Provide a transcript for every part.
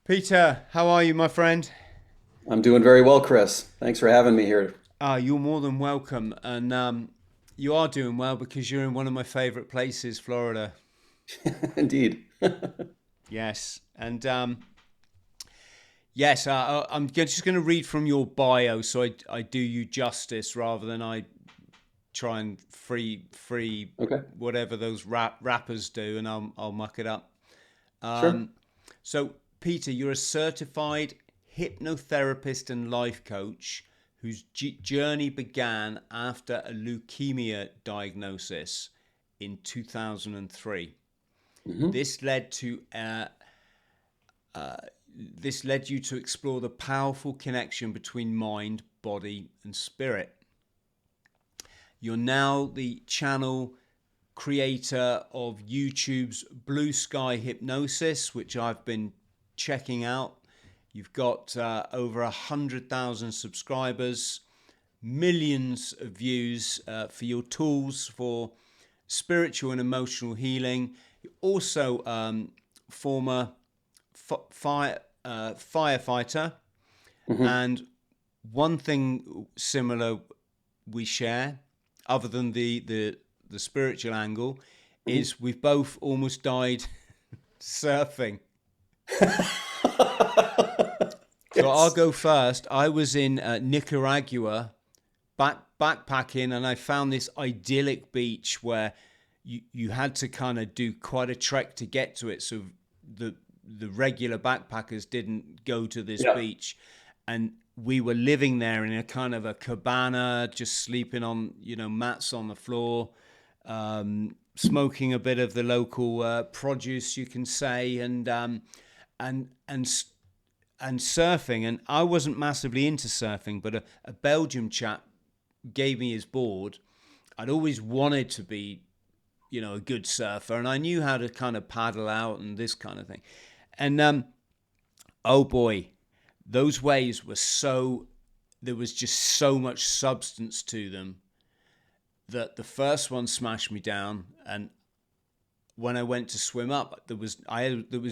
Peter, how are you, my friend? I'm doing very well, Chris. Thanks for having me here. You're more than welcome. And you are doing well because you're in one of my favorite places, Florida. Indeed. Yes. And yes, just going to read from your bio so I do you justice rather than I try and free Okay, whatever those rappers do and I'll muck it up. sure. So, Peter, you're a certified hypnotherapist and life coach whose journey began after a leukemia diagnosis in 2003. Hmm. This led to this led you to explore the powerful connection between mind, body, and spirit. You're now the channel creator of YouTube's Blue Sky Hypnosis, which I've been checking out. You've got over 100,000 subscribers, millions of views for your tools for spiritual and emotional healing. You're also former firefighter, Hmm. and one thing similar we share, other than the spiritual angle, Hmm. is we've both almost died surfing. So I'll Yes. go first. I was in Nicaragua backpacking, and I found this idyllic beach where you had to kind of do quite a trek to get to it. So the the regular backpackers didn't go to this Yeah. beach, and we were living there in a kind of a cabana, just sleeping on mats on the floor, smoking a bit of the local produce, you can say, and and and surfing. And I wasn't massively into surfing, but a Belgium chap gave me his board. I'd always wanted to be, a good surfer, and I knew how to kind of paddle out and this kind of thing. And oh boy, those waves were so, there was just so much substance to them that the first one smashed me down. And when I went to swim up, there was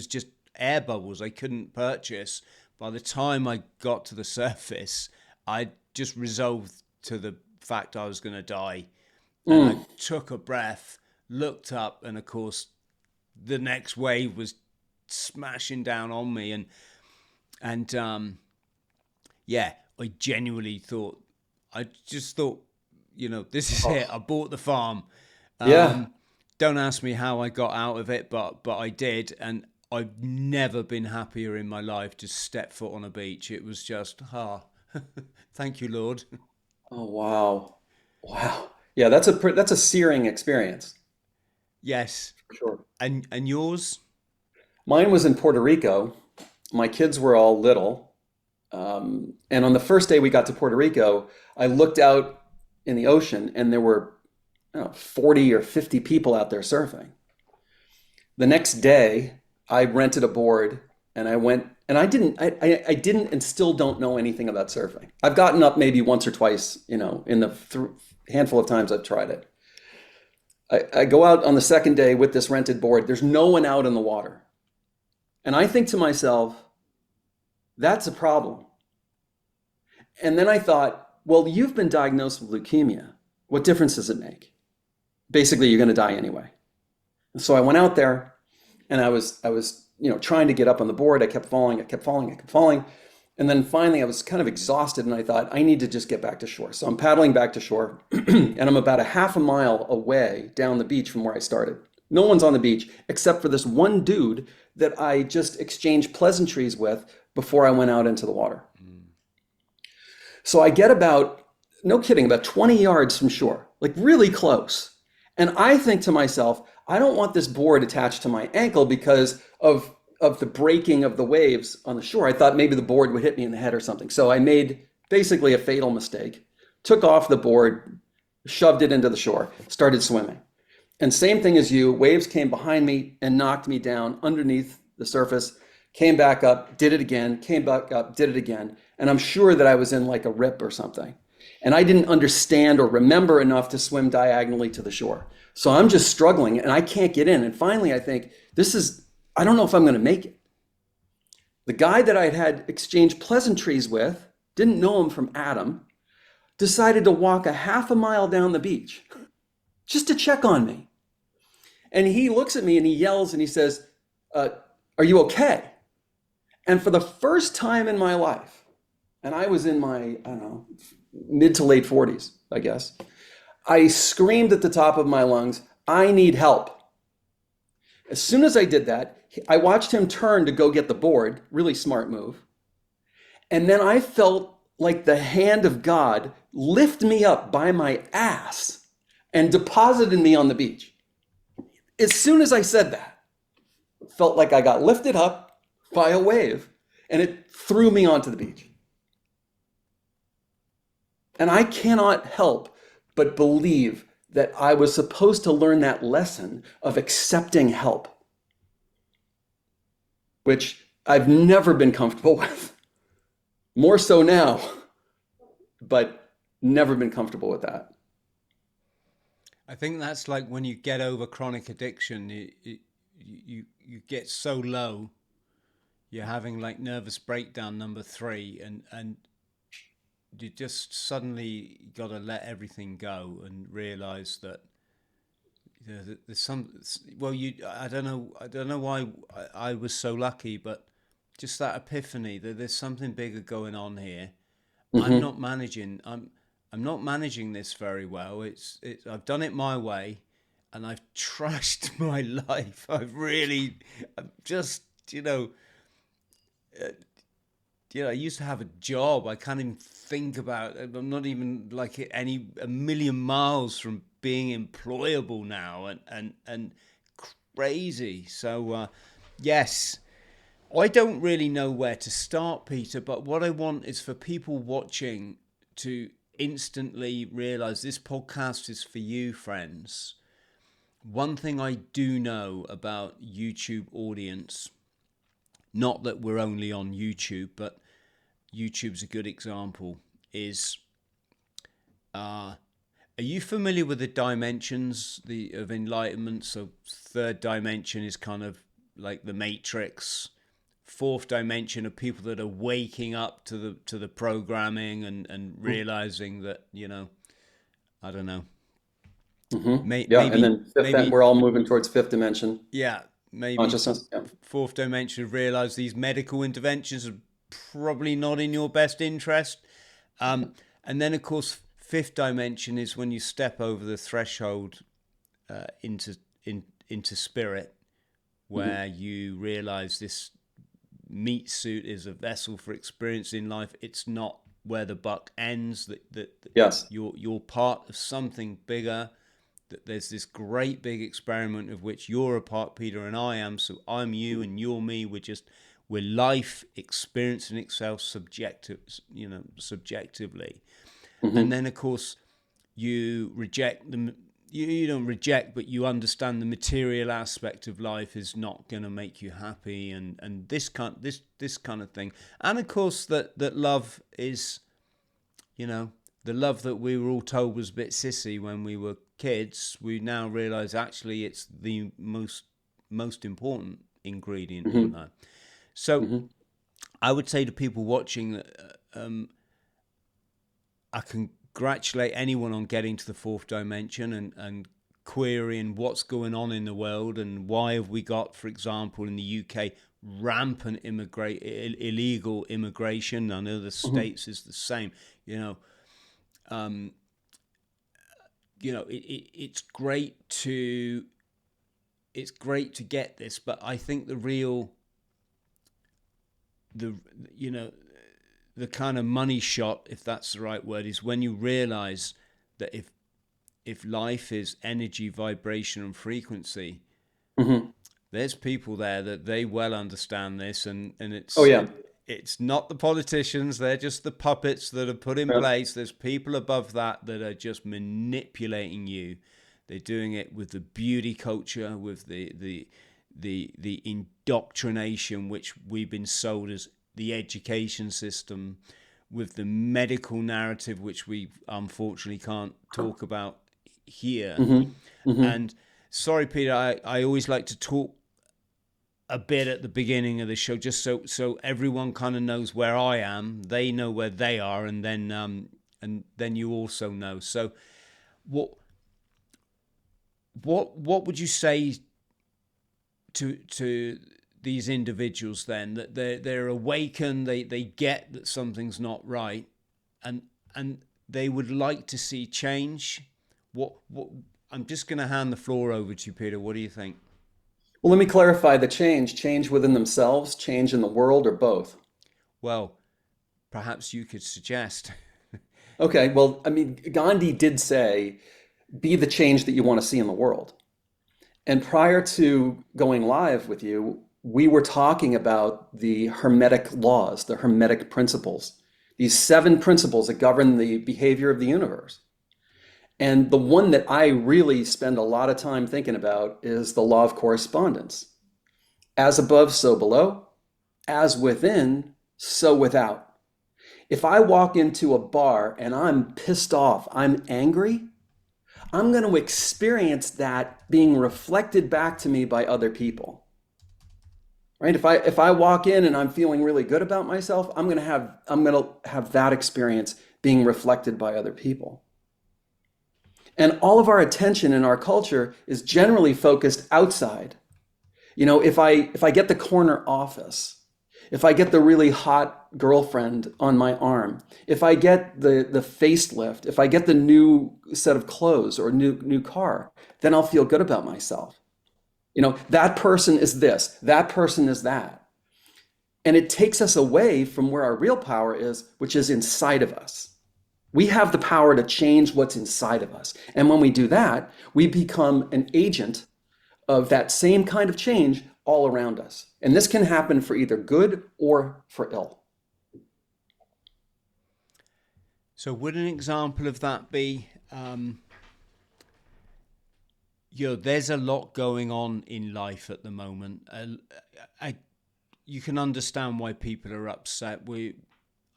just air bubbles I couldn't purchase. By the time I got to the surface, I just resolved to the fact I was going to die, and I Mm. took a breath, looked up, and of course, the next wave was smashing down on me, and yeah, I genuinely thought, I just thought, this is it. Oh, I bought the farm. yeah. Um, don't ask me how I got out of it, but I did, and I've never been happier in my life to step foot on a beach. It was just, thank you, Lord. Oh, wow. Wow. Yeah, that's a searing experience, Yes, for sure. and yours? Mine was in Puerto Rico. My kids were all little. And on the first day we got to Puerto Rico, I looked out in the ocean and there were, I don't know, 40 or 50 people out there surfing. The next day, I rented a board and I went and I didn't and still don't know anything about surfing. I've gotten up maybe once or twice, in the handful of times I've tried it. I go out on the second day with this rented board. There's no one out in the water. And I think to myself, that's a problem. And then I thought, well, you've been diagnosed with leukemia. What difference does it make? Basically, you're going to die anyway. So I went out there and I was trying to get up on the board. I kept falling, I kept falling, I kept falling. And then finally I was kind of exhausted and I thought I need to just get back to shore. So I'm paddling back to shore and I'm about a half a mile away down the beach from where I started. No one's on the beach except for this one dude that I just exchanged pleasantries with before I went out into the water. So I get about, no kidding, about 20 yards from shore, like really close. And I think to myself, I don't want this board attached to my ankle because of the breaking of the waves on the shore. I thought maybe the board would hit me in the head or something. So I made basically a fatal mistake, took off the board, shoved it into the shore, started swimming. And same thing as you, waves came behind me and knocked me down underneath the surface, came back up, did it again, came back up, did it again. And I'm sure that I was in like a rip or something. And I didn't understand or remember enough to swim diagonally to the shore. So I'm just struggling and I can't get in. And finally, I think, I don't know if I'm going to make it. The guy that I'd had exchanged pleasantries with, didn't know him from Adam, decided to walk a half a mile down the beach just to check on me. And he looks at me and he yells and he says, uh, "Are you okay?" And for the first time in my life, and I was in my, I don't know, mid to late 40s, I guess, I screamed at the top of my lungs, "I need help." As soon as I did that, I watched him turn to go get the board, really smart move. And then I felt like the hand of God lift me up by my ass and deposited me on the beach. As soon as I said that, it felt like I got lifted up by a wave and it threw me onto the beach. And I cannot help but believe that I was supposed to learn that lesson of accepting help, which I've never been comfortable with. More so now, but never been comfortable with that. I think that's like when you get over chronic addiction, you get so low, you're having like nervous breakdown number three, and you just suddenly got to let everything go and realize that there's some, well, I don't know why I was so lucky, but just that epiphany that there's something bigger going on here. I'm Mm-hmm. not managing. I'm not managing this very well. I've done it my way, and I've trashed my life. I've just, I used to have a job. I can't even think about it. I'm not even like a million miles from being employable now, and crazy. So, yes, I don't really know where to start, Peter, but what I want is for people watching to instantly realize this podcast is for you, friends. One thing I do know about YouTube audience, not that we're only on YouTube, but YouTube's a good example, is are you familiar with the dimensions of enlightenment? So third dimension is kind of like the Matrix. Fourth dimension are people that are waking up to the programming and realizing that, I don't know, Mm-hmm. Yeah, and maybe then maybe we're all moving towards fifth dimension yeah, maybe consciousness. Yeah. fourth dimension have realized these medical interventions are probably not in your best interest. And then, of course, fifth dimension is when you step over the threshold into into spirit, Mm-hmm. where you realize this meat suit is a vessel for experience in life. It's not where the buck ends. That Yes. you're part of something bigger. That there's this great big experiment of which you're a part, Peter, and I am. So I'm you, and you're me. We're life experiencing itself subjectively. And Mm-hmm. then, of course, you reject them. You don't reject, but you understand the material aspect of life is not going to make you happy, and this kind of thing. And of course, that love is, the love that we were all told was a bit sissy when we were kids. We now realize actually it's the most important ingredient in Mm-hmm. life. So Mm-hmm. I would say to people watching that I congratulate anyone on getting to the fourth dimension and querying what's going on in the world and why have we got, for example, in the UK, rampant illegal immigration. I know the Mm-hmm. States is the same. Um, it's great to get this, but I think the real the you know the kind of money shot, if that's the right word, is when you realize that if life is energy, vibration, and frequency, Mm-hmm. there's people there that they well understand this, and Oh yeah. it's not the politicians; they're just the puppets that are put in Yeah. place. There's people above that are just manipulating you. They're doing it with the beauty culture, with the indoctrination which we've been sold as the education system, with the medical narrative which we unfortunately can't talk about here. Mm-hmm. Mm-hmm. And sorry, Peter, I always like to talk a bit at the beginning of the show, just so everyone kind of knows where I am, they know where they are, and then you also know. So what would you say to these individuals then, that they're awakened, they get that something's not right, and they would like to see change? What I'm just going to hand the floor over to you, Peter. What do you think? Well, let me clarify the change within themselves, change in the world, or both. Well, perhaps you could suggest. Okay, well, I mean, Gandhi did say, be the change that you want to see in the world. And prior to going live with you, we were talking about the Hermetic laws, the Hermetic principles, these 7 principles that govern the behavior of the universe. And the one that I really spend a lot of time thinking about is the law of correspondence. As above, so below. As within, so without. If I walk into a bar and I'm pissed off, I'm angry, I'm going to experience that being reflected back to me by other people. Right? If I walk in and I'm feeling really good about myself, I'm going to have that experience being reflected by other people. And all of our attention in our culture is generally focused outside. You know, if I get the corner office, if I get the really hot girlfriend on my arm, if I get the facelift, if I get the new set of clothes or new car, then I'll feel good about myself. You know, that person is this, that person is that. And it takes us away from where our real power is, which is inside of us. We have the power to change what's inside of us. And when we do that, we become an agent of that same kind of change all around us. And this can happen for either good or for ill. So would an example of that be, there's a lot going on in life at the moment. You can understand why people are upset.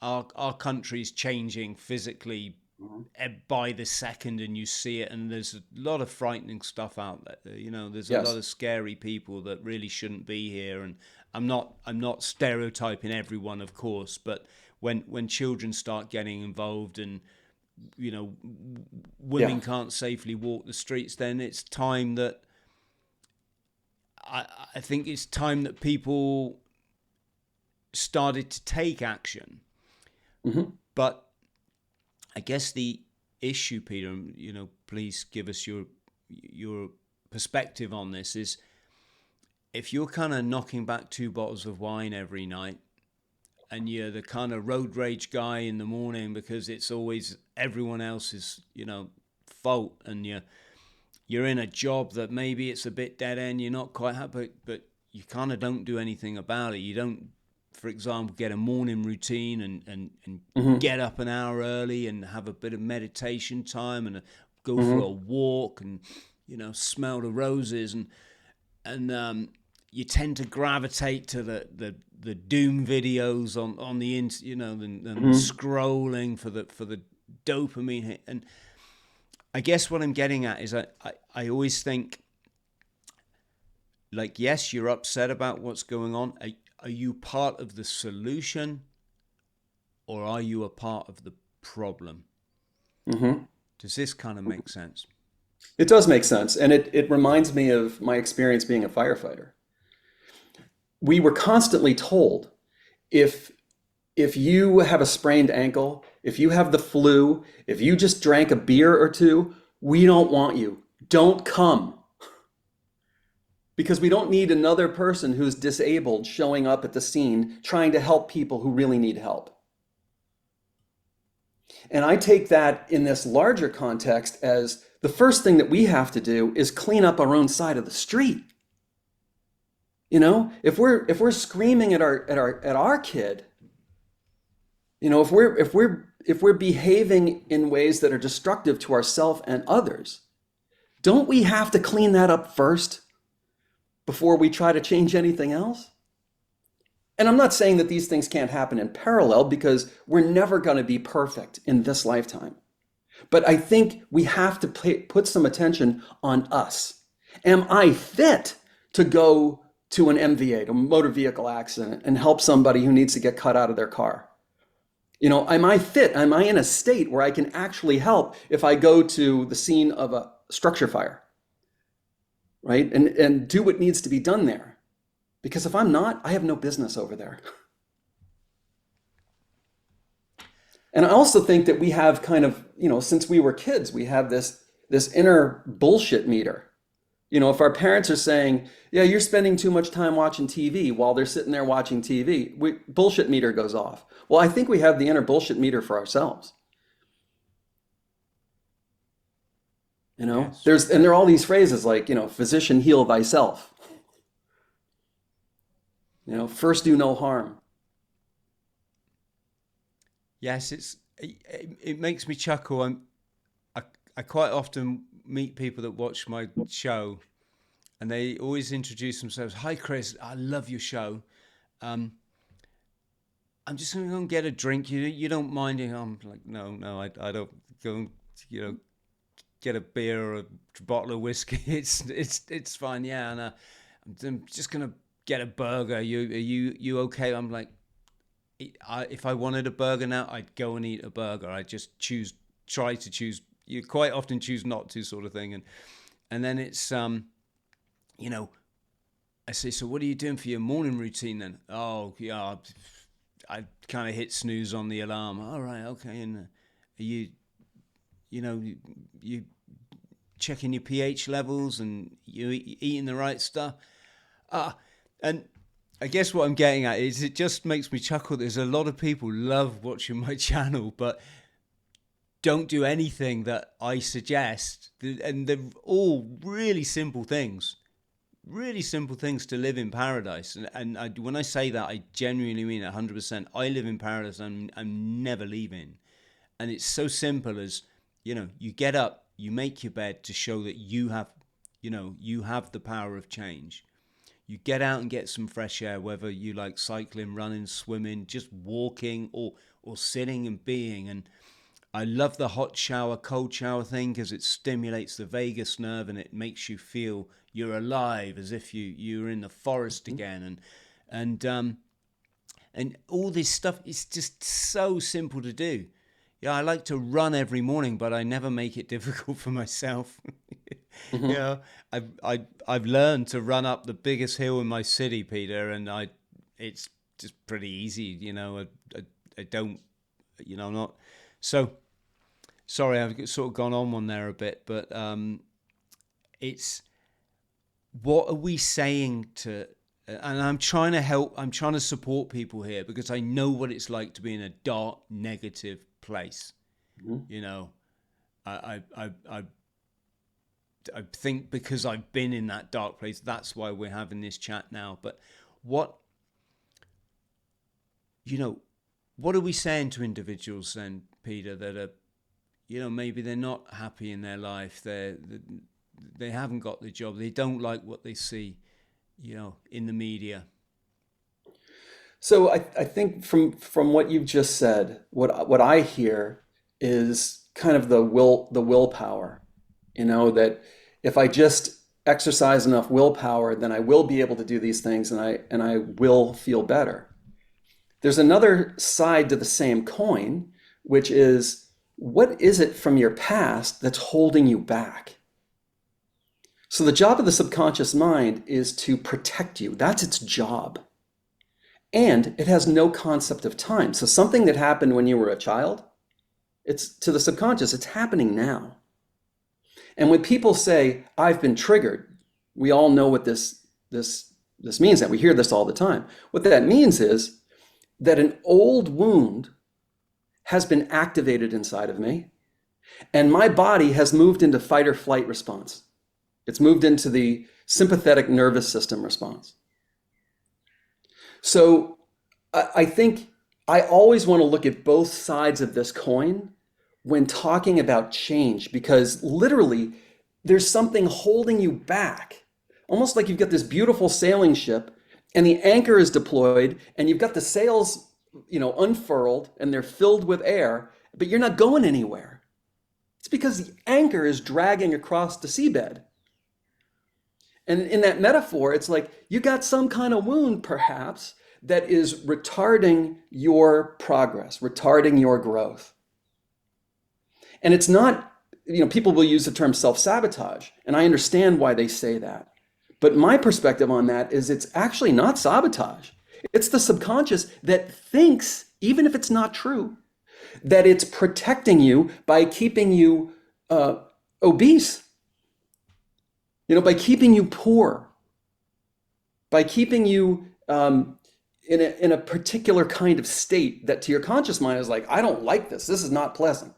Our country's changing physically by the second, and you see it, and there's a lot of frightening stuff out there. You know, there's a lot of scary people that really shouldn't be here. And I'm not stereotyping everyone, of course, but when children start getting involved, and you know, women can't safely walk the streets, then it's time that I think it's time that people started to take action. Mm-hmm. But I guess the issue, Peter, you know, please give us your perspective on this, is if you're kind of knocking back 2 bottles of wine every night, and you're the kind of road rage guy in the morning because it's always everyone else's, you know, fault, and you're in a job that maybe it's a bit dead end, you're not quite happy, but you kind of don't do anything about it. You don't, for example, get a morning routine and get up an hour early and have a bit of meditation time and go for a walk and, you know, smell the roses, and you tend to gravitate to the doom videos on the you know, and scrolling for the dopamine hit. And I guess what I'm getting at is I always think, like, yes, you're upset about what's going on. Are you part of the solution, or are you a part of the problem? Mm-hmm. Does this kind of make sense? It does make sense. And it reminds me of my experience being a firefighter. We were constantly told, if you have a sprained ankle, if you have the flu, if you just drank a beer or two, we don't want you. Don't come. Because we don't need another person who's disabled showing up at the scene trying to help people who really need help. And I take that in this larger context as the first thing that we have to do is clean up our own side of the street. You know, if we're screaming at our kid, you know, if we're behaving in ways that are destructive to ourselves and others, don't we have to clean that up first before we try to change anything else? And I'm not saying that these things can't happen in parallel, because we're never going to be perfect in this lifetime. But I think we have to put some attention on us. Am I fit to go to an MVA, to a motor vehicle accident, and help somebody who needs to get cut out of their car? Am I fit? Am I in a state where I can actually help if I go to the scene of a structure fire, right? And do what needs to be done there. Because if I'm not, I have no business over there. And I also think that we have kind of, since we were kids, we have this inner bullshit meter. If our parents are saying, yeah, you're spending too much time watching TV while they're sitting there watching TV, bullshit meter goes off. Well, I think we have the inner bullshit meter for ourselves. Yes. There are all these phrases like, physician, heal thyself. First do no harm. Yes, it makes me chuckle. I quite often meet people that watch my show, and they always introduce themselves. Hi, Chris. I love your show. I'm just going to go and get a drink. You don't mind? I'm like, no, I don't go and, get a beer or a bottle of whiskey. It's fine. Yeah, and I'm just going to get a burger. Are you okay? I'm like, if I wanted a burger now, I'd go and eat a burger. I just try to choose. You quite often choose not to, sort of thing, and then it's I say, so what are you doing for your morning routine then? Oh yeah, I kind of hit snooze on the alarm. All right, okay, and are you checking your pH levels and you eating the right stuff? And I guess what I'm getting at is it just makes me chuckle. There's a lot of people love watching my channel, but don't do anything that I suggest. And they're all really simple things to live in paradise. And when I say that, I genuinely mean 100%. I live in paradise and I'm never leaving. And it's so simple as, you get up, you make your bed to show that you have the power of change. You get out and get some fresh air, whether you like cycling, running, swimming, just walking or sitting and being. And I love the hot shower, cold shower thing because it stimulates the vagus nerve and it makes you feel you're alive, as if you're in the forest again. And all this stuff is just so simple to do. Yeah, I like to run every morning, but I never make it difficult for myself. I've learned to run up the biggest hill in my city, Peter, and it's just pretty easy. I don't, I'm not. So sorry, I've sort of gone on one there a bit, but it's what are we saying to? And I'm trying to help. I'm trying to support people here because I know what it's like to be in a dark, negative place. I think because I've been in that dark place, that's why we're having this chat now. But what are we saying to individuals then, Peter, that are, maybe they're not happy in their life, they haven't got the job, they don't like what they see, in the media? So I think from what you've just said, what I hear is kind of the willpower, that if I just exercise enough willpower, then I will be able to do these things and I will feel better. There's another side to the same coin, which is, what is it from your past that's holding you back? So the job of the subconscious mind is to protect you. That's its job. And it has no concept of time. So something that happened when you were a child, it's to the subconscious, it's happening now. And when people say, I've been triggered, we all know what this means, that we hear this all the time. What that means is that an old wound has been activated inside of me, and my body has moved into fight or flight response. It's moved into the sympathetic nervous system response. So I think I always want to look at both sides of this coin when talking about change, because literally there's something holding you back. Almost like you've got this beautiful sailing ship and the anchor is deployed and you've got the sails, unfurled and they're filled with air, but you're not going anywhere. It's because the anchor is dragging across the seabed. And in that metaphor, it's like you got some kind of wound, perhaps, that is retarding your progress, retarding your growth. And it's not, people will use the term self-sabotage, and I understand why they say that. But my perspective on that is it's actually not sabotage. It's the subconscious that thinks, even if it's not true, that it's protecting you by keeping you obese, by keeping you poor, by keeping you in a particular kind of state that to your conscious mind is like, I don't like this. This is not pleasant.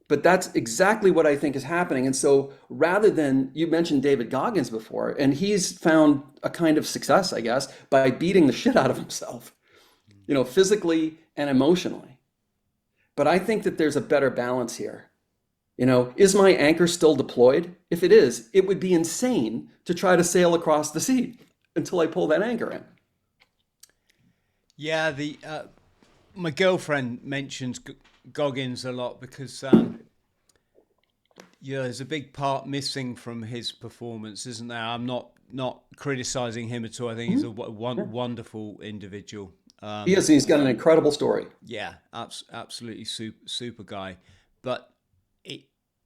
But that's exactly what I think is happening. And so rather than, you mentioned David Goggins before, and he's found a kind of success, I guess, by beating the shit out of himself, physically and emotionally. But I think that there's a better balance here. Is my anchor still deployed? If it is, it would be insane to try to sail across the sea until I pull that anchor in. Yeah, my girlfriend mentions Goggins a lot because there's a big part missing from his performance, isn't there? I'm not criticizing him at all. I think he's a wonderful individual. He is. He's got an incredible story. Yeah, absolutely super guy. But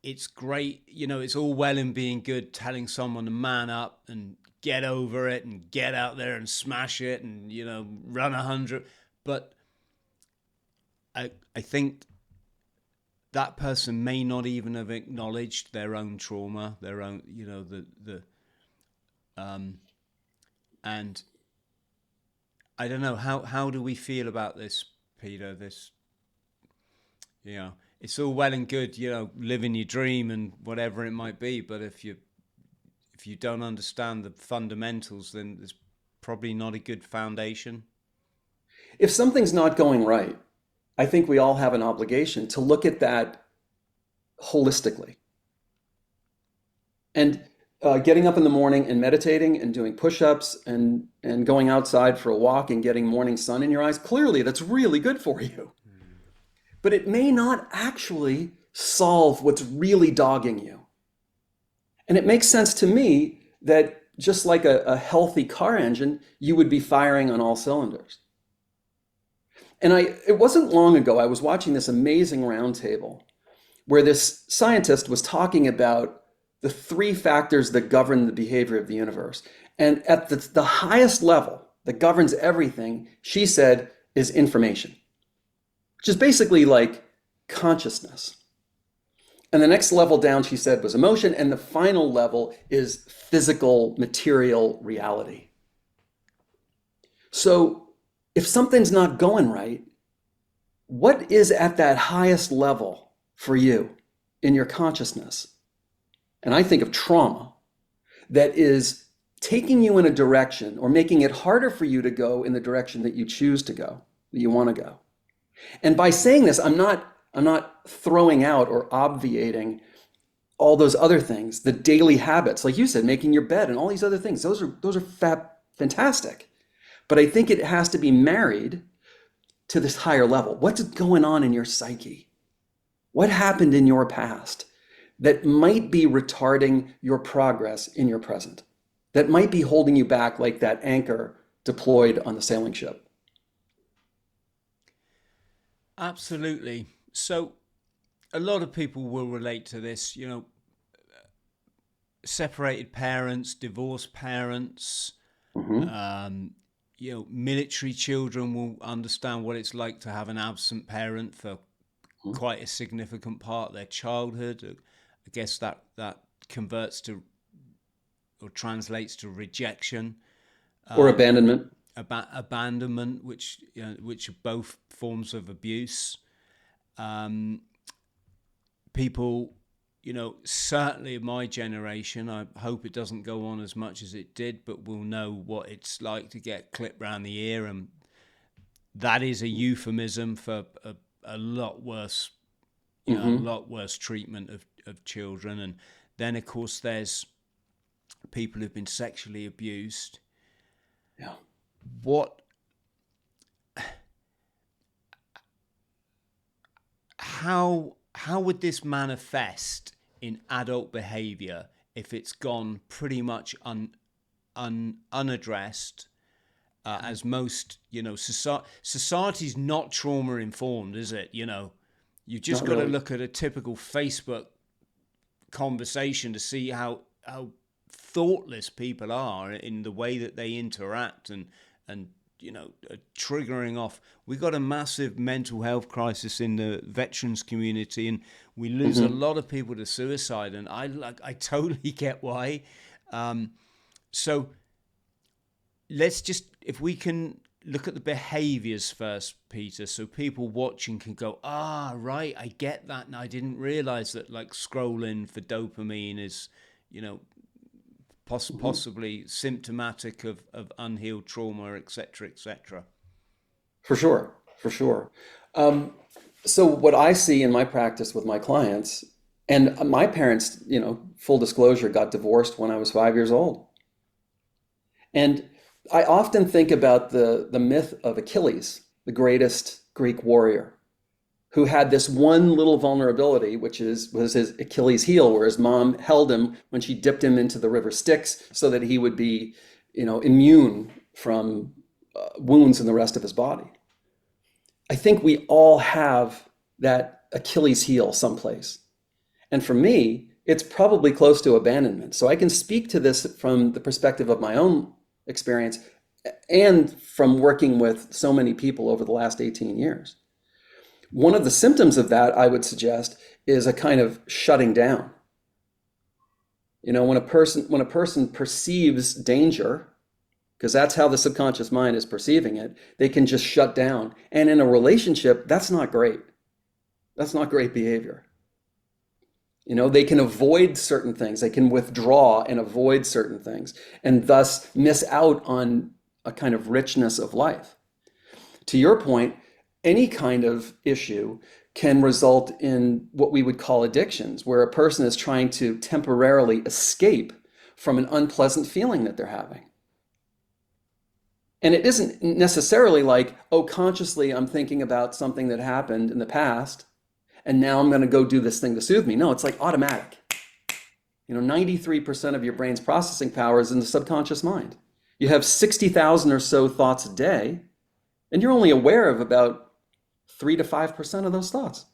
it's great, it's all well and being good telling someone to man up and get over it and get out there and smash it and run 100. But I think that person may not even have acknowledged their own trauma, their own, and I don't know, how do we feel about this, Peter? This, it's all well and good, living your dream and whatever it might be, but if you don't understand the fundamentals, then there's probably not a good foundation. If something's not going right, I think we all have an obligation to look at that holistically. And getting up in the morning and meditating and doing push-ups and going outside for a walk and getting morning sun in your eyes, clearly that's really good for you. But it may not actually solve what's really dogging you. And it makes sense to me that just like a healthy car engine, you would be firing on all cylinders. And it wasn't long ago, I was watching this amazing roundtable where this scientist was talking about the 3 factors that govern the behavior of the universe. And at the highest level that governs everything, she said, is information, which is basically like consciousness. And the next level down, she said, was emotion. And the final level is physical, material reality. So if something's not going right, what is at that highest level for you in your consciousness? And I think of trauma that is taking you in a direction or making it harder for you to go in the direction that you choose to go, that you want to go. And by saying this, I'm not throwing out or obviating all those other things, the daily habits, like you said, making your bed and all these other things. Those are fantastic. But I think it has to be married to this higher level. What's going on in your psyche? What happened in your past that might be retarding your progress in your present? That might be holding you back like that anchor deployed on the sailing ship? Absolutely. So a lot of people will relate to this, separated parents, divorced parents, military children will understand what it's like to have an absent parent for quite a significant part of their childhood. I guess that converts to or translates to rejection or abandonment. Abandonment, which are both forms of abuse. People, certainly in my generation, I hope it doesn't go on as much as it did, but we'll know what it's like to get clipped round the ear, and that is a euphemism for a lot worse, a lot worse treatment of children. And then, of course, there's people who've been sexually abused. Yeah. How would this manifest in adult behavior if it's gone pretty much unaddressed, as most, society's not trauma informed, is it? You've just Not got to really. look at a typical Facebook conversation to see how thoughtless people are in the way that they interact and triggering off. We got a massive mental health crisis in the veterans community, and we lose a lot of people to suicide. And I totally get why. So let's just, if we can look at the behaviors first, Peter, so people watching can go, right, I get that. And I didn't realize that like scrolling for dopamine is, possibly symptomatic of unhealed trauma, et cetera, et cetera. For sure, for sure. So what I see in my practice with my clients, and my parents, full disclosure, got divorced when I was 5 years old. And I often think about the myth of Achilles, the greatest Greek warrior, who had this one little vulnerability, which was his Achilles heel, where his mom held him when she dipped him into the river Styx so that he would be, immune from wounds in the rest of his body. I think we all have that Achilles heel someplace. And for me, it's probably close to abandonment. So I can speak to this from the perspective of my own experience and from working with so many people over the last 18 years. One of the symptoms of that, I would suggest, is a kind of shutting down. When a person perceives danger, because that's how the subconscious mind is perceiving it, they can just shut down. And in a relationship, that's not great. That's not great behavior. They can avoid certain things. They can withdraw and avoid certain things, and thus miss out on a kind of richness of life. To your point, any kind of issue can result in what we would call addictions, where a person is trying to temporarily escape from an unpleasant feeling that they're having. And it isn't necessarily like, consciously I'm thinking about something that happened in the past, and now I'm going to go do this thing to soothe me. No, it's like automatic. 93% of your brain's processing power is in the subconscious mind. You have 60,000 or so thoughts a day, and you're only aware of about 3 to 5% of those thoughts.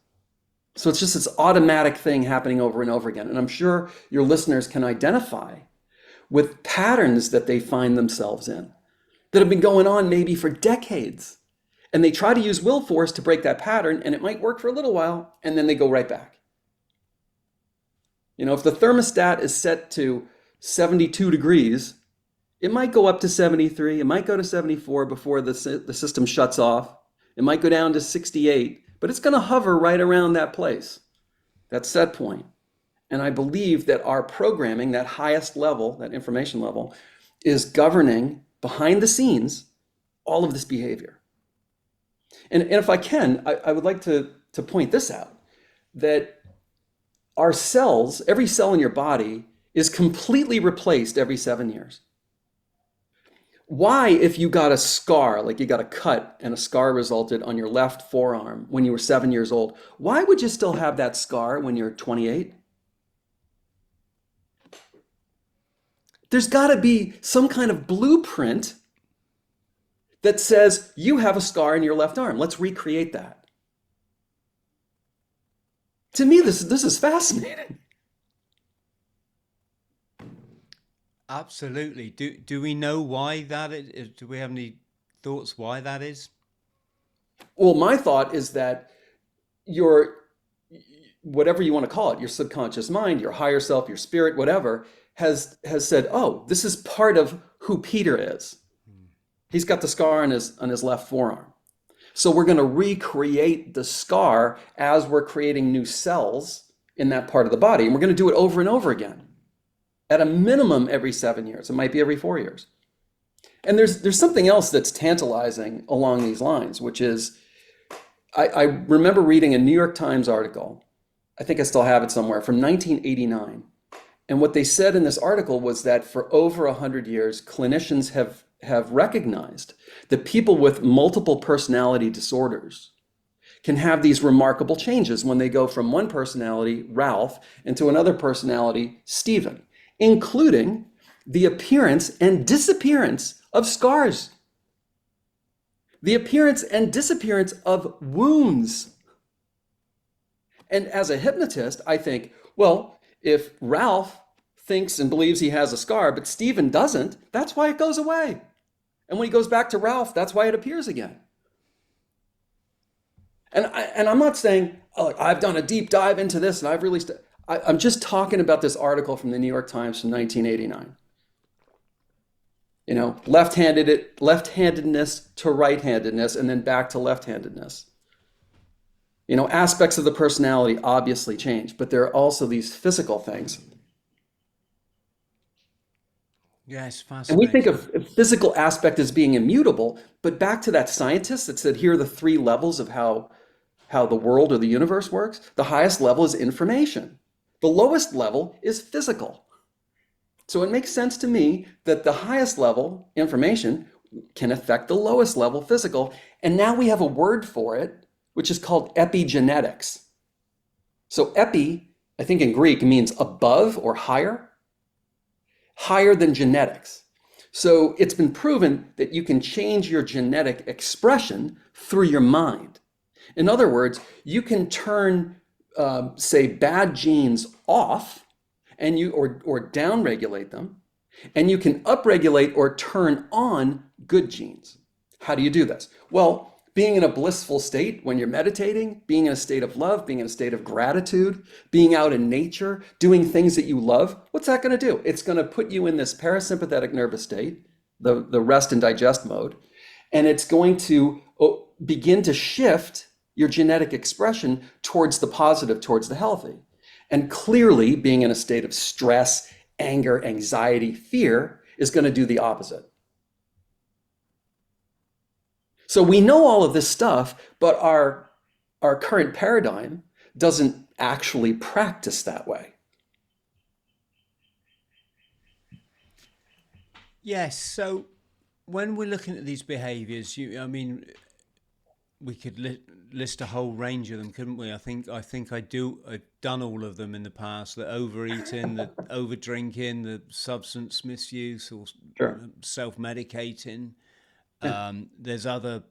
So it's just this automatic thing happening over and over again. And I'm sure your listeners can identify with patterns that they find themselves in that have been going on maybe for decades. And they try to use will force to break that pattern, and it might work for a little while, and then they go right back. If the thermostat is set to 72 degrees, it might go up to 73, it might go to 74 before the system shuts off. It might go down to 68, but it's going to hover right around that place, that set point. And I believe that our programming, that highest level, that information level, is governing behind the scenes all of this behavior. And if I can, I would like to point this out, that our cells, every cell in your body, is completely replaced every 7 years. Why, if you got a scar, like you got a cut and a scar resulted on your left forearm when you were 7 years old, why would you still have that scar when you're 28? There's got to be some kind of blueprint that says you have a scar in your left arm. Let's recreate that. To me, this is fascinating. Absolutely. Do we know why that is? Do we have any thoughts why that is? Well, my thought is that your, whatever you want to call it, your subconscious mind, your higher self, your spirit, whatever, has said, this is part of who Peter is. He's got the scar on his left forearm. So we're going to recreate the scar as we're creating new cells in that part of the body. And we're going to do it over and over again. At a minimum every 7 years. It might be every 4 years. And there's something else that's tantalizing along these lines, which is, I remember reading a New York Times article, I think I still have it somewhere, from 1989. And what they said in this article was that for over 100 years, clinicians have recognized that people with multiple personality disorders can have these remarkable changes when they go from one personality, Ralph, into another personality, Stephen. including the appearance and disappearance of scars, the appearance and disappearance of wounds. And as a hypnotist, I think, well, if Ralph thinks and believes he has a scar, but Stephen doesn't, that's why it goes away. And when he goes back to Ralph, that's why it appears again. And I'm not saying, oh, I've done a deep dive into this and I've released it. I'm just talking about this article from the New York Times from 1989. You know, left-handedness to right-handedness and then back to left-handedness. You know, aspects of the personality obviously change, but there are also these physical things. Yes, And we think fascinating. of physical aspect as being immutable, but back to that scientist that said, here are the three levels of how the world or the universe works. The highest level is information. The lowest level is physical. So it makes sense to me that the highest level, information, can affect the lowest level, physical. And now we have a word for it, which is called epigenetics. So epi, I think in Greek, means above or higher than genetics. So it's been proven that you can change your genetic expression through your mind. In other words, you can turn, say, bad genes off, and or downregulate them, and you can upregulate or turn on good genes. How do you do this? Well, being in a blissful state when you're meditating, being in a state of love, being in a state of gratitude, being out in nature, doing things that you love, what's that going to do? It's going to put you in this parasympathetic nervous state, the rest and digest mode, and it's going to begin to shift your genetic expression towards the positive, towards the healthy. And clearly, being in a state of stress, anger, anxiety, fear is going to do the opposite. So we know all of this stuff, but our current paradigm doesn't actually practice that way. Yes, so when we're looking at these behaviors, I mean, we could list a whole range of them, couldn't we? I've done all of them in the past: the overeating, the over drinking, the substance misuse, or Sure. self-medicating. Yeah, There's other,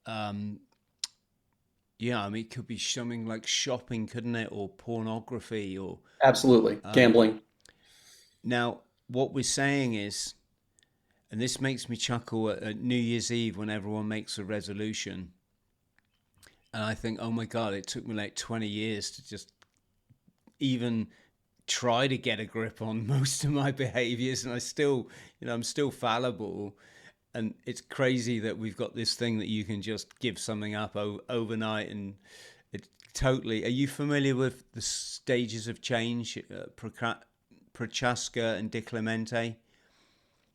yeah, I mean, it could be something like shopping, couldn't it, or pornography, or absolutely. Gambling. now what we're saying is, and this makes me chuckle at New Year's Eve when everyone makes a resolution. And I think, oh my God, it took me like 20 years to just even try to get a grip on most of my behaviors. And I'm still fallible. And it's crazy that we've got this thing that you can just give something up overnight. And it totally. Are you familiar with the stages of change, Prochaska and Di Clemente?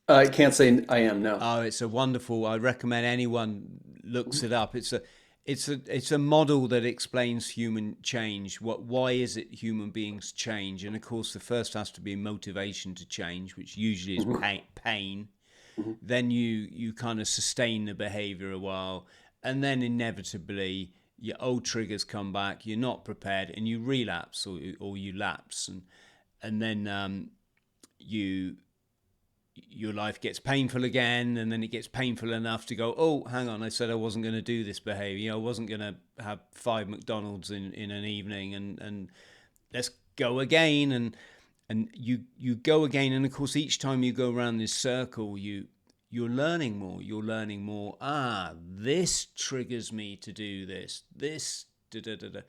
I can't say I am, no. Oh, it's a wonderful. I recommend anyone looks it up. It's a model that explains human change. Why is it human beings change? And of course, the first has to be motivation to change, which usually is Mhm, pain. mhm. Then you kind of sustain the behavior a while, and then inevitably your old triggers come back. You're not prepared, and you relapse or you lapse, and then you your life gets painful again, and then it gets painful enough to go, oh, hang on, I said I wasn't going to do this behavior. I wasn't going to have 5 McDonald's in an evening, and let's go again. And you go again, and of course each time you go around this circle, you're learning more. You're learning more. This triggers me to do this. This da da da da.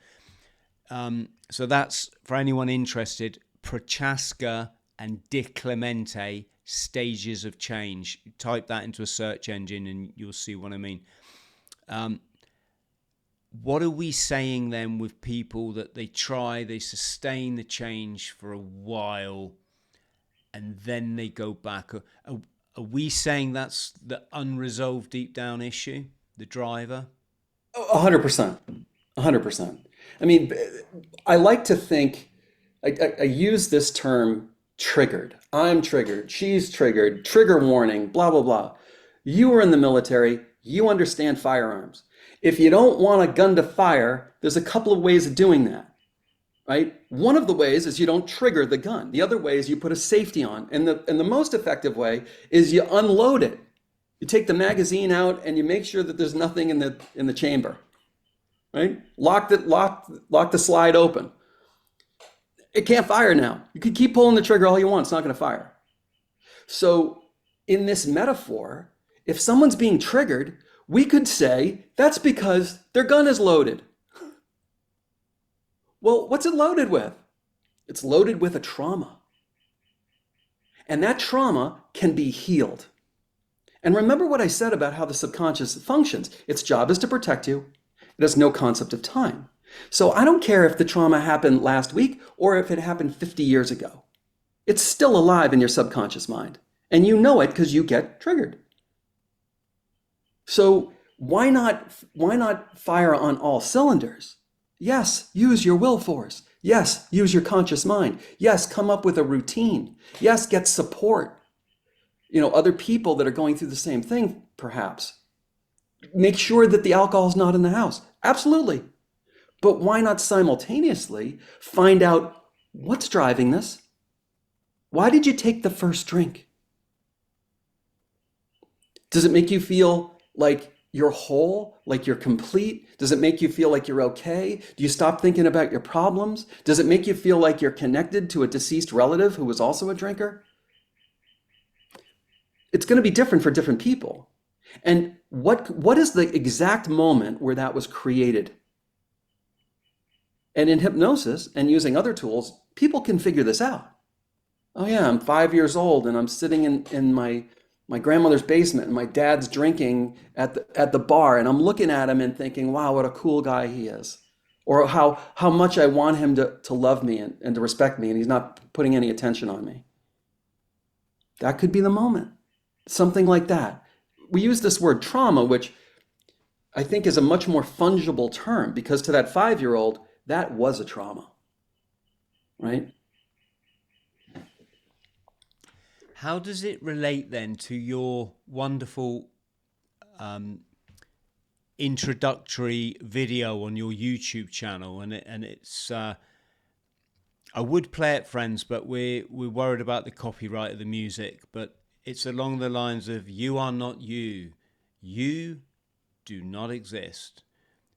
So that's for anyone interested. Prochaska and Di Clemente, stages of change. Type that into a search engine and you'll see what I mean. What are we saying then with people that they sustain the change for a while and then they go back? Are we saying that's the unresolved deep down issue, the driver? 100%. 100%. I mean, I like to think, I use this term triggered. I'm triggered. She's triggered. Trigger warning, blah, blah, blah. You were in the military. You understand firearms. If you don't want a gun to fire, there's a couple of ways of doing that. right? One of the ways is you don't trigger the gun. The other way is you put a safety on. And the most effective way is you unload it. You take the magazine out and you make sure that there's nothing in the chamber, right? Lock the slide open. It can't fire now. You can keep pulling the trigger all you want. It's not going to fire. So in this metaphor, if someone's being triggered, we could say that's because their gun is loaded. Well, what's it loaded with? It's loaded with a trauma. And that trauma can be healed. And remember what I said about how the subconscious functions. Its job is to protect you. It has no concept of time. So I don't care if the trauma happened last week or if it happened 50 years ago. It's still alive in your subconscious mind. And you know it because you get triggered. So why not fire on all cylinders? Yes, use your will force. Yes, use your conscious mind. Yes, come up with a routine. Yes, get support. Other people that are going through the same thing, perhaps. Make sure that the alcohol is not in the house. Absolutely. But why not simultaneously find out what's driving this? Why did you take the first drink? Does it make you feel like you're whole, like you're complete? Does it make you feel like you're okay? Do you stop thinking about your problems? Does it make you feel like you're connected to a deceased relative who was also a drinker? It's going to be different for different people. And what is the exact moment where that was created? And in hypnosis and using other tools, people can figure this out. Oh yeah, I'm 5 years old and I'm sitting in my grandmother's basement and my dad's drinking at the bar and I'm looking at him and thinking, wow, what a cool guy he is. Or how much I want him to love me and to respect me and he's not putting any attention on me. That could be the moment. Something like that. We use this word trauma, which I think is a much more fungible term because to that 5-year-old, that was a trauma, right? How does it relate then to your wonderful introductory video on your YouTube channel? And it's I would play it, friends, but we're worried about the copyright of the music. But it's along the lines of, you are not you. You do not exist.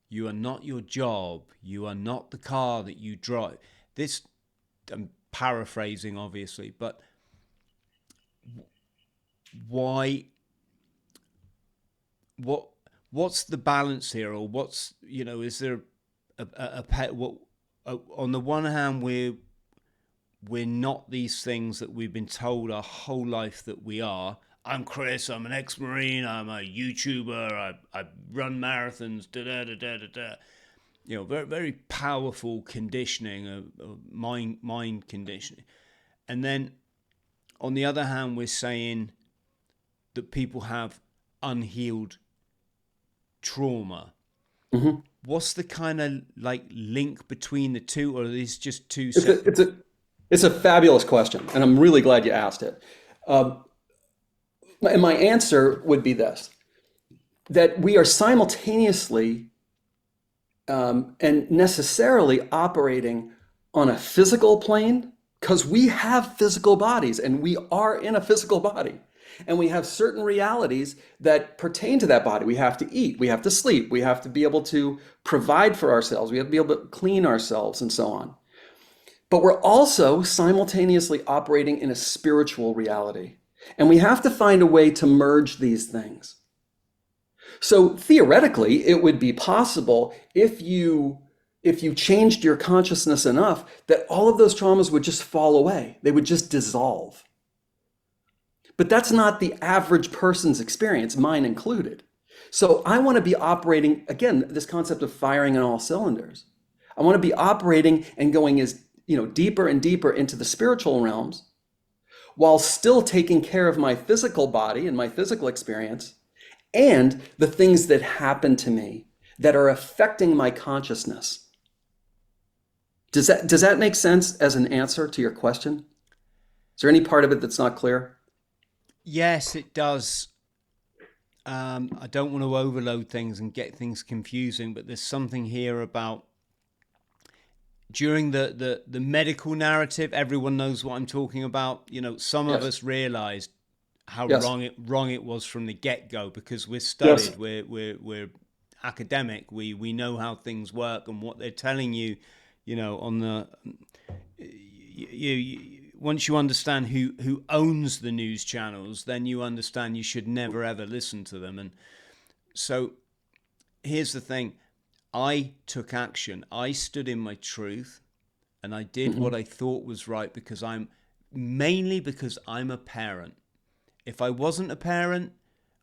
You are not your job. You are not the car that you drive. This, I'm paraphrasing, obviously, but why? What's the balance here, or what's, is there a pet? What on the one hand, we're not these things that we've been told our whole life that we are. I'm Chris, I'm an ex-Marine, I'm a YouTuber, I run marathons, very, very powerful conditioning, mind conditioning. And then on the other hand, we're saying that people have unhealed trauma. Mm-hmm. What's the kind of link between the two, or are these just two separate? It's a fabulous question, and I'm really glad you asked it. And my answer would be this, that we are simultaneously and necessarily operating on a physical plane, because we have physical bodies and we are in a physical body. And we have certain realities that pertain to that body. We have to eat, we have to sleep, we have to be able to provide for ourselves, we have to be able to clean ourselves and so on. But we're also simultaneously operating in a spiritual reality. And we have to find a way to merge these things. So theoretically, it would be possible if you changed your consciousness enough that all of those traumas would just fall away. They would just dissolve. But that's not the average person's experience, mine included. So I want to be operating, again, this concept of firing on all cylinders. I want to be operating and going as deeper and deeper into the spiritual realms while still taking care of my physical body and my physical experience and the things that happen to me that are affecting my consciousness. Does that make sense as an answer to your question? Is there any part of it that's not clear? Yes, it does. I don't want to overload things and get things confusing, but there's something here about during the medical narrative, everyone knows what I'm talking about. Some of Yes. us realized how Yes. wrong it was from the get-go, because we're Yes. studied, we're academic, we know how things work, and what they're telling you, on the once you understand who owns the news channels, then you understand you should never ever listen to them. And so here's the thing. I took action. I stood in my truth, and I did Mm-hmm. what I thought was right, because I'm a parent. If I wasn't a parent,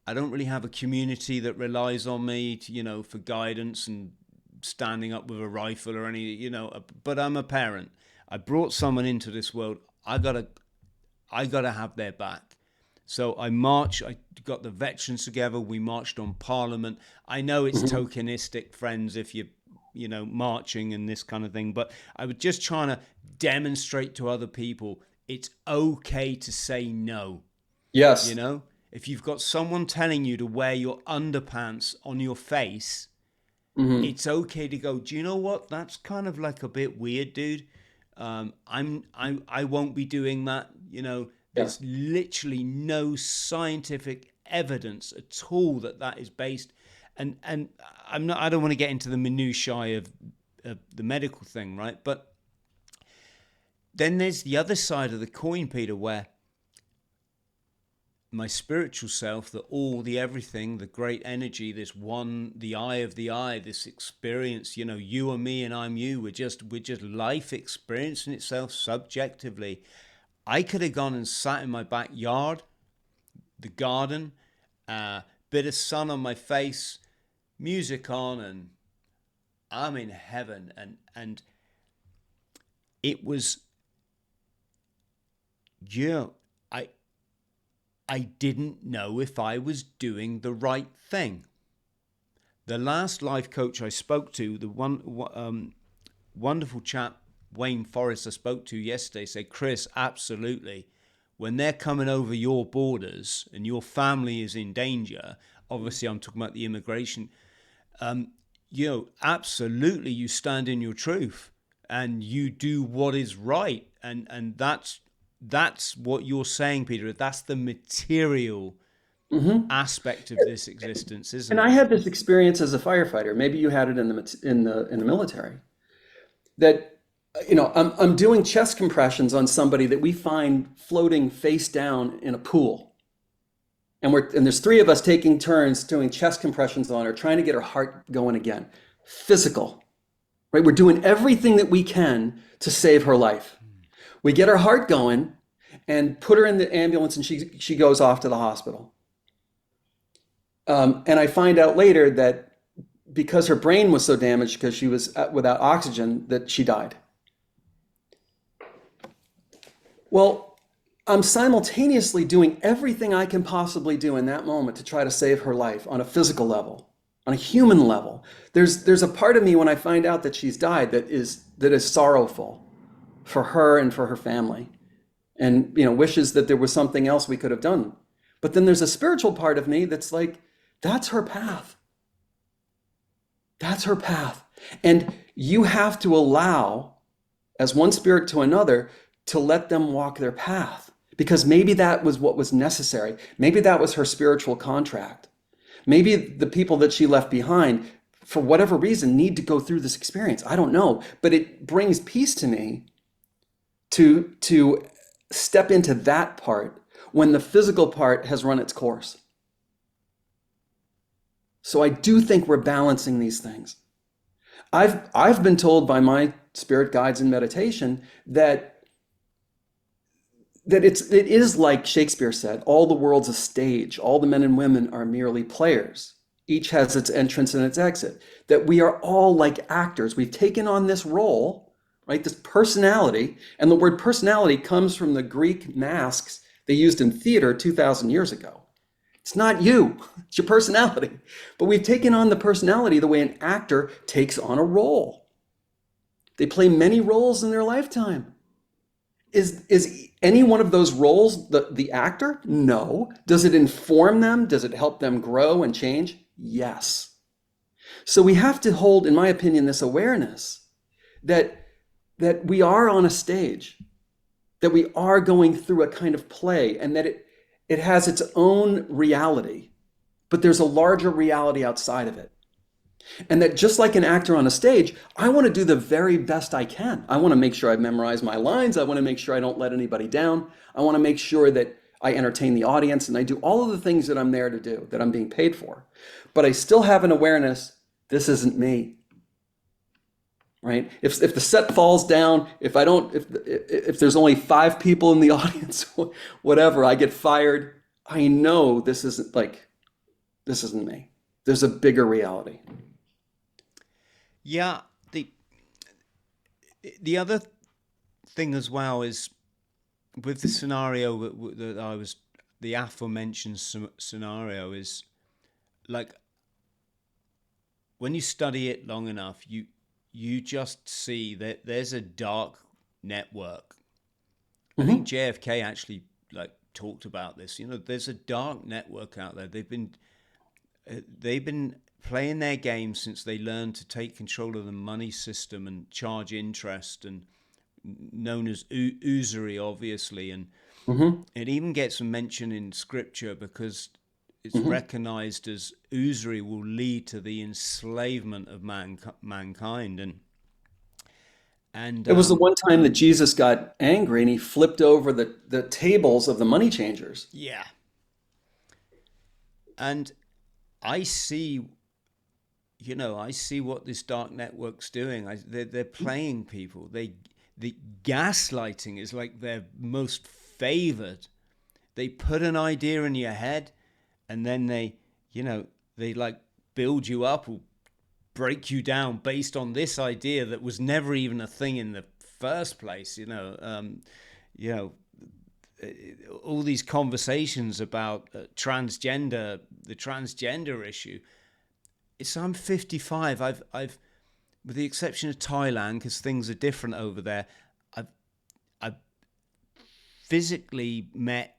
I don't really have a community that relies on me to, for guidance and standing up with a rifle or but I'm a parent. I brought someone into this world. I gotta have their back. So I got the veterans together. We marched on Parliament. I know it's Mm-hmm. tokenistic, friends, if marching and this kind of thing, but I was just trying to demonstrate to other people it's okay to say no. Yes. If you've got someone telling you to wear your underpants on your face, Mm-hmm. it's okay to go, do you know what? That's kind of like a bit weird, dude. I won't be doing that. Yeah. There's literally no scientific evidence at all that is based. And I don't want to get into the minutiae of the medical thing, right? But then there's the other side of the coin, Peter, where my spiritual self, the everything, the great energy, this one, the eye of the eye, this experience, you are me and I'm you. We're just life experiencing itself subjectively. I could have gone and sat in my backyard, the garden, bit of sun on my face, music on, and I'm in heaven. And it was, I didn't know if I was doing the right thing. The last life coach I spoke to, the wonderful chap, Wayne Forrest, I spoke to yesterday, said, Chris, absolutely. When they're coming over your borders and your family is in danger, obviously I'm talking about the immigration, absolutely you stand in your truth and you do what is right. And that's what you're saying, Peter. That's the material Mm-hmm. aspect of this existence, isn't And I it? had this experience as a firefighter. Maybe you had it in the military. That I'm doing chest compressions on somebody that we find floating face down in a pool, and there's three of us taking turns doing chest compressions on her, trying to get her heart going again. Physical, right? We're doing everything that we can to save her life. We get her heart going and put her in the ambulance, and she goes off to the hospital. And I find out later that because her brain was so damaged because she was without oxygen, that she died. Well, I'm simultaneously doing everything I can possibly do in that moment to try to save her life on a physical level, on a human level. There's a part of me when I find out that she's died that is sorrowful for her and for her family, and wishes that there was something else we could have done. But then there's a spiritual part of me that's like, that's her path. That's her path. And you have to allow, as one spirit to another, to let them walk their path. Because maybe that was what was necessary. Maybe that was her spiritual contract. Maybe the people that she left behind, for whatever reason, need to go through this experience. I don't know. But it brings peace to me to step into that part when the physical part has run its course. So I do think we're balancing these things. I've been told by my spirit guides in meditation that it is like Shakespeare said, all the world's a stage, all the men and women are merely players. Each has its entrance and its exit. That we are all like actors. We've taken on this role, right? This personality, and the word personality comes from the Greek masks they used in theater 2,000 years ago. It's not you, it's your personality. But we've taken on the personality the way an actor takes on a role. They play many roles in their lifetime. Is any one of those roles the actor? No. Does it inform them? Does it help them grow and change? Yes. So we have to hold, in my opinion, this awareness that that we are on a stage, that we are going through a kind of play, and that it has its own reality, but there's a larger reality outside of it. And that just like an actor on a stage, I want to do the very best I can. I want to make sure I've memorized my lines. I want to make sure I don't let anybody down. I want to make sure that I entertain the audience and I do all of the things that I'm there to do, that I'm being paid for. But I still have an awareness, this isn't me. Right? If the set falls down, if there's only 5 people in the audience, whatever, I get fired, I know this isn't me. There's a bigger reality. Yeah, the other thing as well is with the scenario that the aforementioned scenario is like when you study it long enough, you just see that there's a dark network. I think JFK actually talked about this. There's a dark network out there. They've been playing their game since they learned to take control of the money system and charge interest, and known as usury, obviously. And it even gets a mention in scripture because it's recognized as usury will lead to the enslavement of mankind. And it was the one time that Jesus got angry and he flipped over the tables of the money changers. Yeah. And I see what this dark network's doing. They're playing people. The gaslighting is like their most favored. They put an idea in your head, and then they build you up or break you down based on this idea that was never even a thing in the first place. All these conversations about the transgender issue. I'm 55. I've, with the exception of Thailand, because things are different over there, I've physically met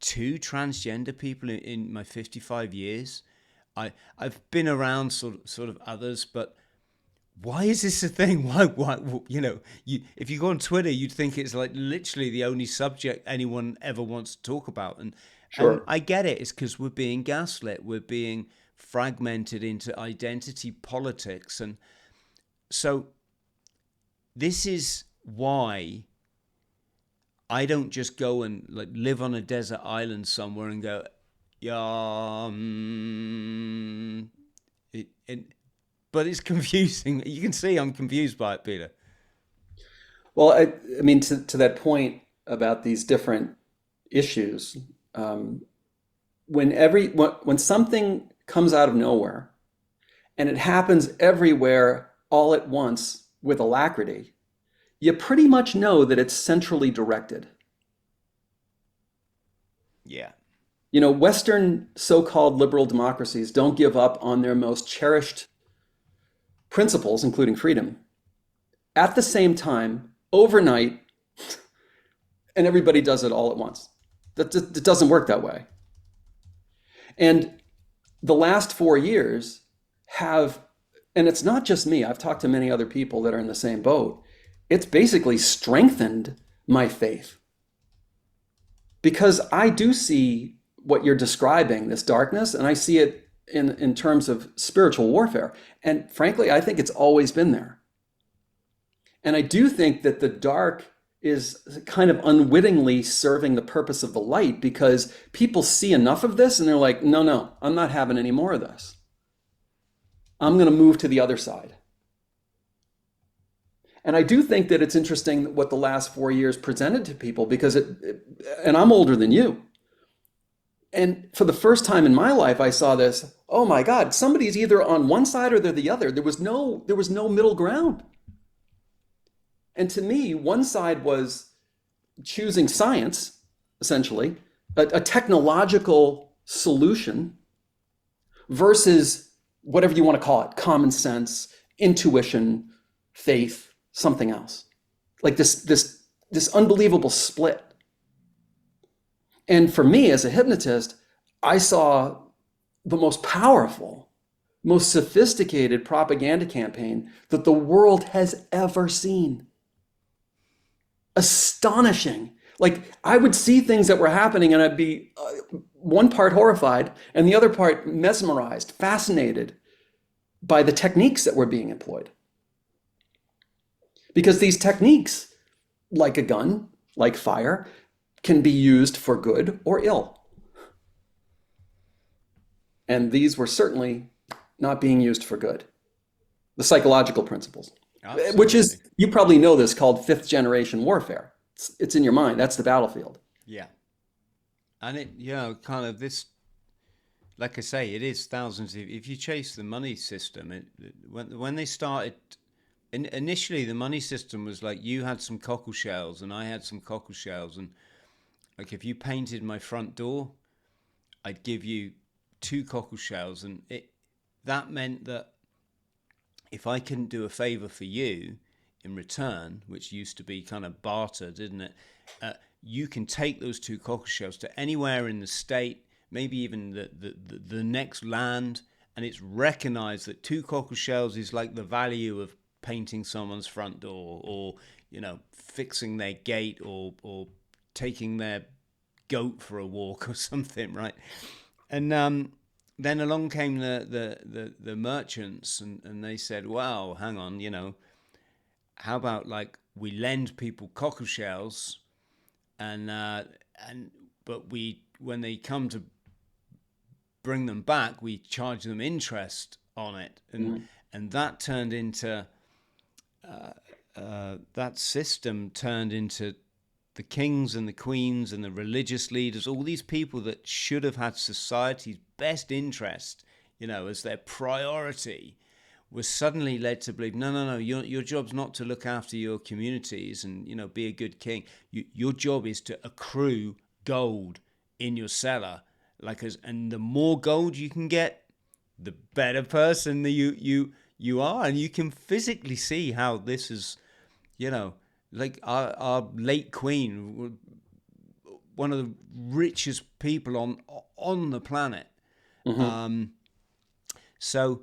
2 transgender people in my 55 years. I've been around sort of others, but why is this a thing? Why if you go on Twitter, you'd think it's like literally the only subject anyone ever wants to talk about. And I get it. It's because we're being gaslit. We're being fragmented into identity politics. And so this is why I don't just go and live on a desert island somewhere and go, but it's confusing. You can see I'm confused by it, Peter. Well, I mean, to that point about these different issues, when something comes out of nowhere and it happens everywhere all at once with alacrity, you pretty much know that it's centrally directed. Yeah. Western so-called liberal democracies don't give up on their most cherished principles, including freedom. At the same time, overnight, and everybody does it all at once. It doesn't work that way. And the last 4 years and it's not just me, I've talked to many other people that are in the same boat. It's basically strengthened my faith. Because I do see what you're describing, this darkness, and I see it in terms of spiritual warfare. And frankly, I think it's always been there. And I do think that the dark is kind of unwittingly serving the purpose of the light, because people see enough of this and they're like, no, I'm not having any more of this. I'm going to move to the other side. And I do think that it's interesting what the last 4 years presented to people, because and I'm older than you. And for the first time in my life, I saw this, oh my God, somebody's either on one side or they're the other. There was no middle ground. And to me, one side was choosing science, essentially, a technological solution, versus whatever you want to call it, common sense, intuition, faith, something else. Like this unbelievable split. And for me as a hypnotist, I saw the most powerful, most sophisticated propaganda campaign that the world has ever seen. astonishing. Like I would see things that were happening and I'd be one part horrified and the other part mesmerized, fascinated by the techniques that were being employed. Because these techniques, like a gun, like fire, can be used for good or ill. And these were certainly not being used for good. The psychological principles, Absolutely. which is, you probably know this, called fifth generation warfare. It's in your mind. That's the battlefield. Yeah. And it, kind of this, like I say, it is thousands. If you chase the money system, when they started, initially the money system was like you had some cockle shells and I had some cockle shells. And like if you painted my front door, I'd give you 2 cockle shells. And that meant that if I couldn't do a favor for you in return, which used to be kind of barter, didn't it? You can take those 2 cockle shells to anywhere in the state, maybe even the next land, and it's recognized that 2 cockle shells is like the value of painting someone's front door, or fixing their gate, or taking their goat for a walk or something, right? And then along came the merchants, and they said, "Wow, hang on, how about like we lend people cockle shells, but when they come to bring them back, we charge them interest on it," and that turned into that system turned into the kings and the queens and the religious leaders, all these people that should have had society's best interest, as their priority, was suddenly led to believe, no, your job's not to look after your communities and, be a good king. Your job is to accrue gold in your cellar. And the more gold you can get, the better person you are. And you can physically see how this is, like our late queen, one of the richest people on the planet. Mm-hmm. So,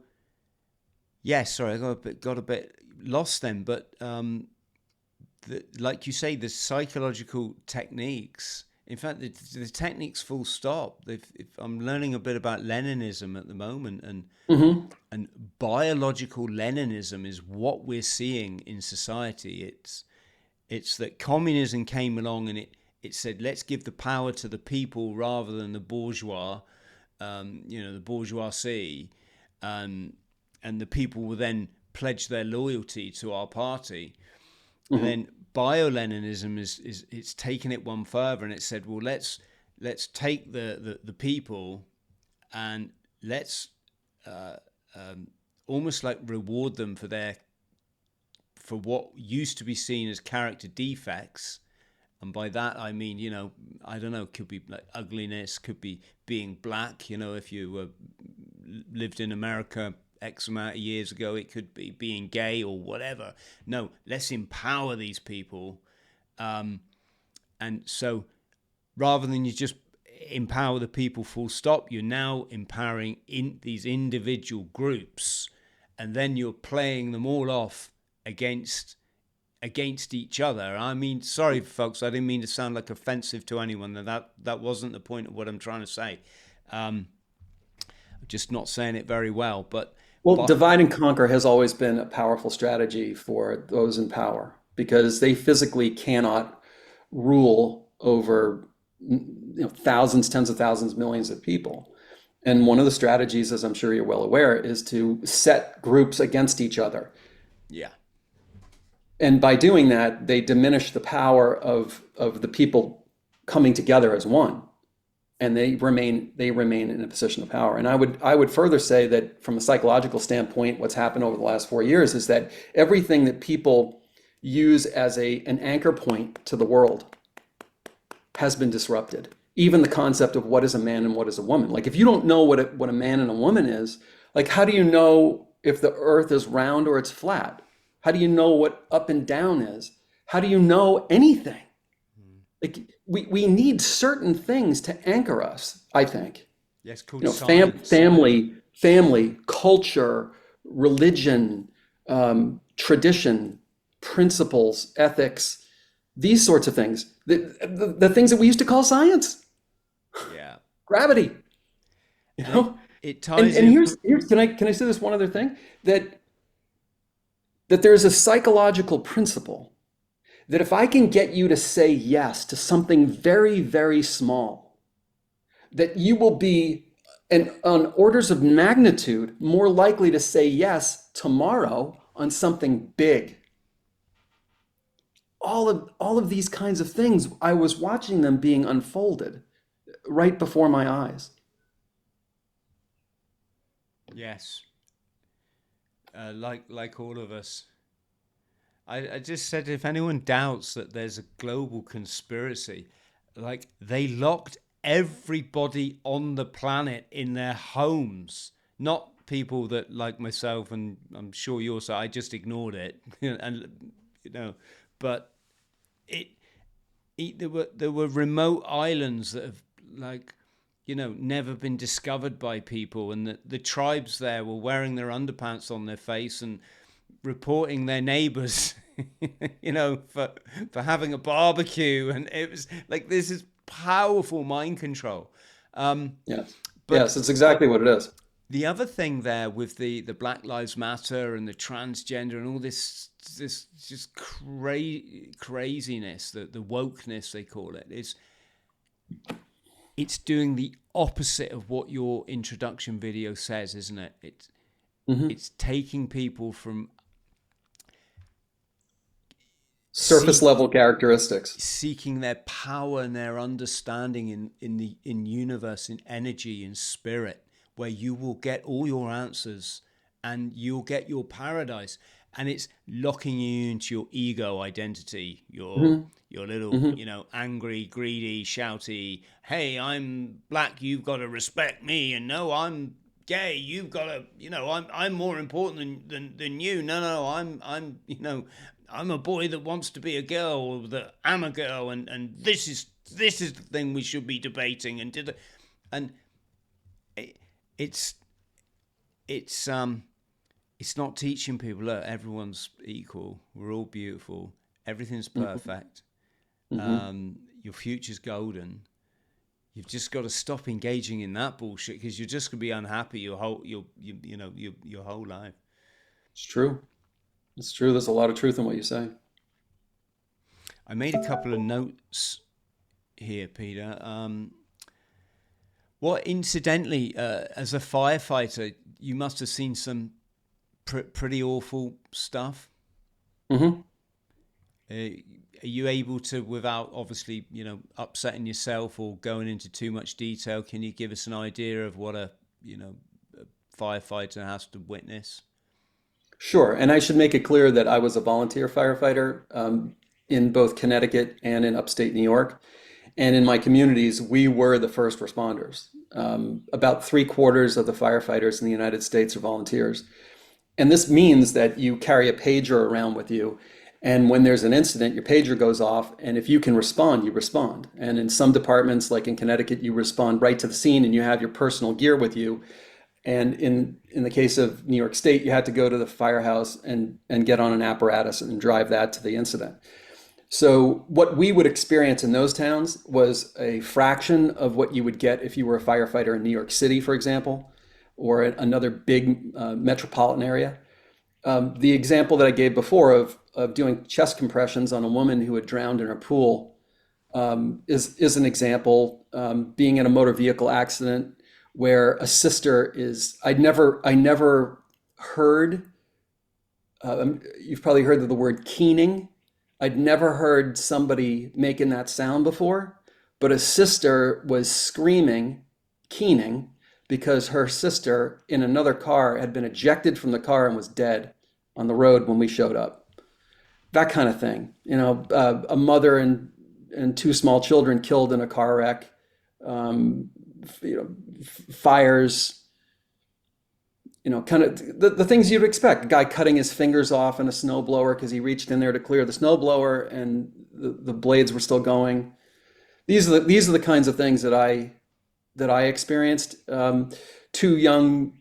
yeah, sorry, I got a bit lost then. But like you say, the psychological techniques. In fact, the techniques, full stop. If I'm learning a bit about Leninism at the moment, and biological Leninism is what we're seeing in society. It's that communism came along and it said, let's give the power to the people rather than the bourgeois, the bourgeoisie, and the people will then pledge their loyalty to our party. Mm-hmm. And then bio-Leninism is it's taken it one further, and it said, well, let's take the people and let's almost like reward them for what used to be seen as character defects. And by that I mean, I don't know, could be like ugliness, could be being black. If you lived in America X amount of years ago, it could be being gay or whatever. No, let's empower these people. And so rather than you just empower the people full stop, you're now empowering in these individual groups, and then you're playing them all off against each other. I mean, sorry folks, I didn't mean to sound like offensive to anyone. That wasn't the point of what I'm trying to say. I'm just not saying it very well, but divide and conquer has always been a powerful strategy for those in power, because they physically cannot rule over thousands, tens of thousands, millions of people. And one of the strategies, as I'm sure you're well aware, is to set groups against each other. Yeah. And by doing that, they diminish the power of the people coming together as one, and they remain in a position of power. And I would further say that from a psychological standpoint, what's happened over the last 4 years is that everything that people use as an anchor point to the world has been disrupted. Even the concept of what is a man and what is a woman. Like if you don't know what a man and a woman is, like how do you know if the earth is round or it's flat? How do you know what up and down is? How do you know anything? Like we need certain things to anchor us, I think. Yes, called science. Family, culture, religion, tradition, principles, ethics. these sorts of things, the things that we used to call science, Yeah. gravity, you And know? it And, ties and in. here's can I say this one other thing? That there's a psychological principle that if I can get you to say yes to something very, very small, that you will be on orders of magnitude more likely to say yes tomorrow on something big. All of these kinds of things, I was watching them being unfolded right before my eyes. Yes. Like all of us. I just said if anyone doubts that there's a global conspiracy, like they locked everybody on the planet in their homes, not people that like myself and I'm sure you also. I just ignored it, and you know, but it, there were remote islands that have like never been discovered by people, and the tribes there were wearing their underpants on their face and reporting their neighbors for having a barbecue, and it was like this is powerful mind control. Yes. But Yes, it's exactly what it is. the other thing there with the Black Lives Matter and the transgender and all this just craziness, the wokeness they call it, is it's doing the opposite of what your introduction video says, isn't it? Hmm. It's taking people from Surface level characteristics. seeking their power and their understanding in universe, in energy, in spirit, where you will get all your answers and you'll get your paradise. And it's locking you into your ego identity, Hmm. your little, Hmm. angry, greedy, shouty, hey, I'm black, you've got to respect me, and no, I'm gay, you've got to, I'm more important than you. No, no, I'm a boy that wants to be a girl, or that I'm a girl, and this is the thing we should be debating, and it, it's it's not teaching people, look, everyone's equal, we're all beautiful, everything's Hmm. perfect, Hmm. your future's golden. You've just got to stop engaging in that bullshit, because you're just gonna be unhappy your whole life. It's true. It's true. There's a lot of truth in what you say. I made a couple of notes here, Peter. What, incidentally, as a firefighter, you must have seen some pretty awful stuff. Hmm. Are you able to, without obviously, upsetting yourself or going into too much detail, can you give us an idea of what a firefighter has to witness? Sure. And I should make it clear that I was a volunteer firefighter in both Connecticut and in upstate New York. And in my communities, we were the first responders. About three-quarters of the firefighters in the United States are volunteers. And this means that you carry a pager around with you. And when there's an incident, your pager goes off. And if you can respond, you respond. And in some departments, like in Connecticut, you respond right to the scene and you have your personal gear with you. And in the case of New York State, you had to go to the firehouse and get on an apparatus and drive that to the incident. So what we would experience in those towns was a fraction of what you would get if you were a firefighter in New York City, for example, or another big metropolitan area. The example that I gave before of doing chest compressions on a woman who had drowned in her pool is an example. Being in a motor vehicle accident where a sister is, I never heard, you've probably heard of the word keening. I'd never heard somebody making that sound before, but a sister was screaming, keening, because her sister in another car had been ejected from the car and was dead on the road when we showed up. That kind of thing. A mother and two small children killed in a car wreck. Um, Fires, kind of the things you'd expect. A guy cutting his fingers off in a snowblower because he reached in there to clear the snowblower and the blades were still going. These are the kinds of things that I experienced. Two young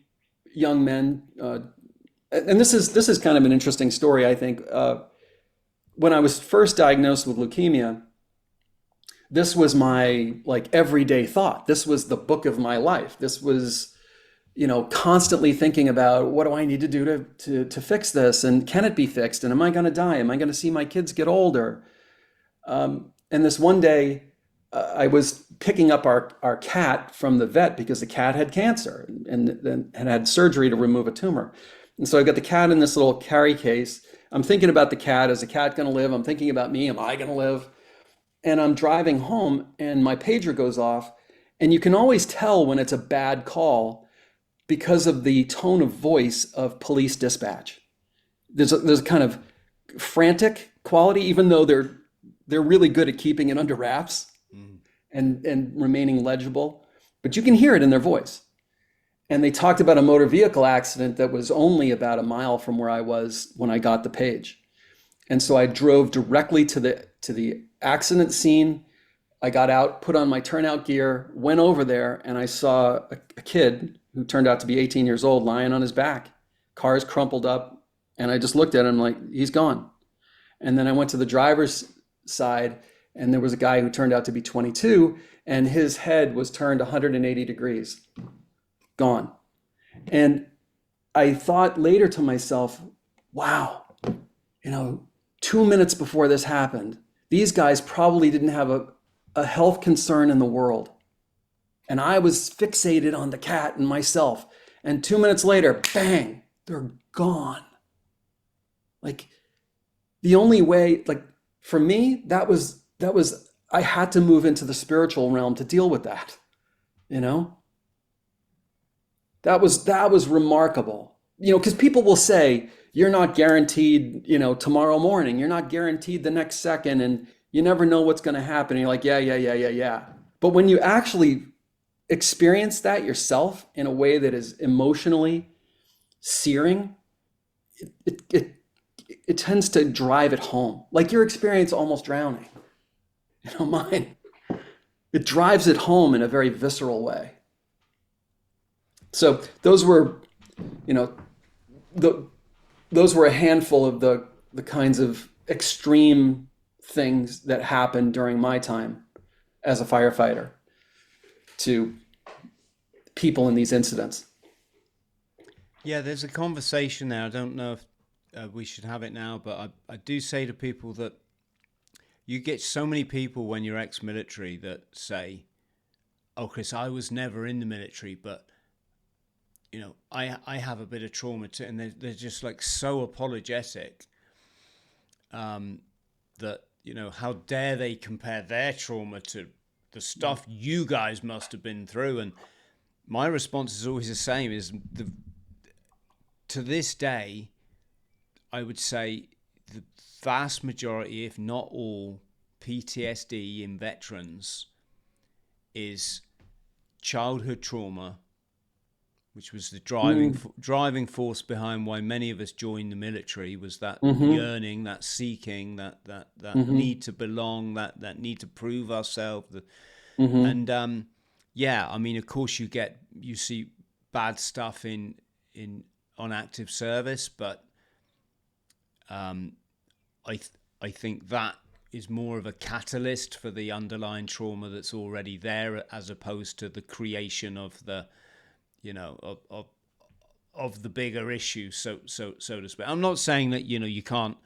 men, and this is kind of an interesting story, I think. when I was first diagnosed with leukemia, this was my like everyday thought. This was the book of my life. This was, constantly thinking about what do I need to do to fix this, and can it be fixed, and am I going to die? Am I going to see my kids get older? And this one day, I was picking up our cat from the vet because the cat had cancer and had surgery to remove a tumor. And so I got the cat in this little carry case. I'm thinking about the cat. Is the cat going to live? I'm thinking about me. Am I going to live? And I'm driving home and my pager goes off. And you can always tell when it's a bad call because of the tone of voice of police dispatch. There's a kind of frantic quality, even though they're really good at keeping it under wraps and remaining legible. But you can hear it in their voice. And they talked about a motor vehicle accident that was only about a mile from where I was when I got the page. And so I drove directly to the accident scene. I got out, put on my turnout gear, went over there, and I saw a kid who turned out to be 18 years old lying on his back. Car's crumpled up, and I just looked at him like, he's gone. And then I went to the driver's side, and there was a guy who turned out to be 22, and his head was turned 180 degrees. Gone. And I thought later to myself, wow, 2 minutes before this happened, these guys probably didn't have a health concern in the world. And I was fixated on the cat and myself. And 2 minutes later, bang, they're gone. Like the only way, like for me, that was, I had to move into the spiritual realm to deal with that, That was remarkable, because people will say, you're not guaranteed, tomorrow morning, you're not guaranteed the next second, and you never know what's going to happen. And you're like, yeah. But when you actually experience that yourself in a way that is emotionally searing, it tends to drive it home. Like your experience almost drowning, mine. It drives it home in a very visceral way. So those were, those were a handful of the kinds of extreme things that happened during my time as a firefighter to people in these incidents. Yeah, there's a conversation there. I don't know if we should have it now, but I do say to people that you get so many people when you're ex-military that say, oh, Chris, I was never in the military, but I have a bit of trauma too, and they're just like so apologetic that how dare they compare their trauma to the stuff you guys must have been through. And my response is always the same: is to this day, I would say the vast majority, if not all, PTSD in veterans is childhood trauma, which was the driving force behind why many of us joined the military, was that yearning, that seeking, that need to belong, that need to prove ourselves. And of course you see bad stuff in on active service, but I think that is more of a catalyst for the underlying trauma that's already there, as opposed to the creation of the of the bigger issue, so to speak. I'm not saying that you can't,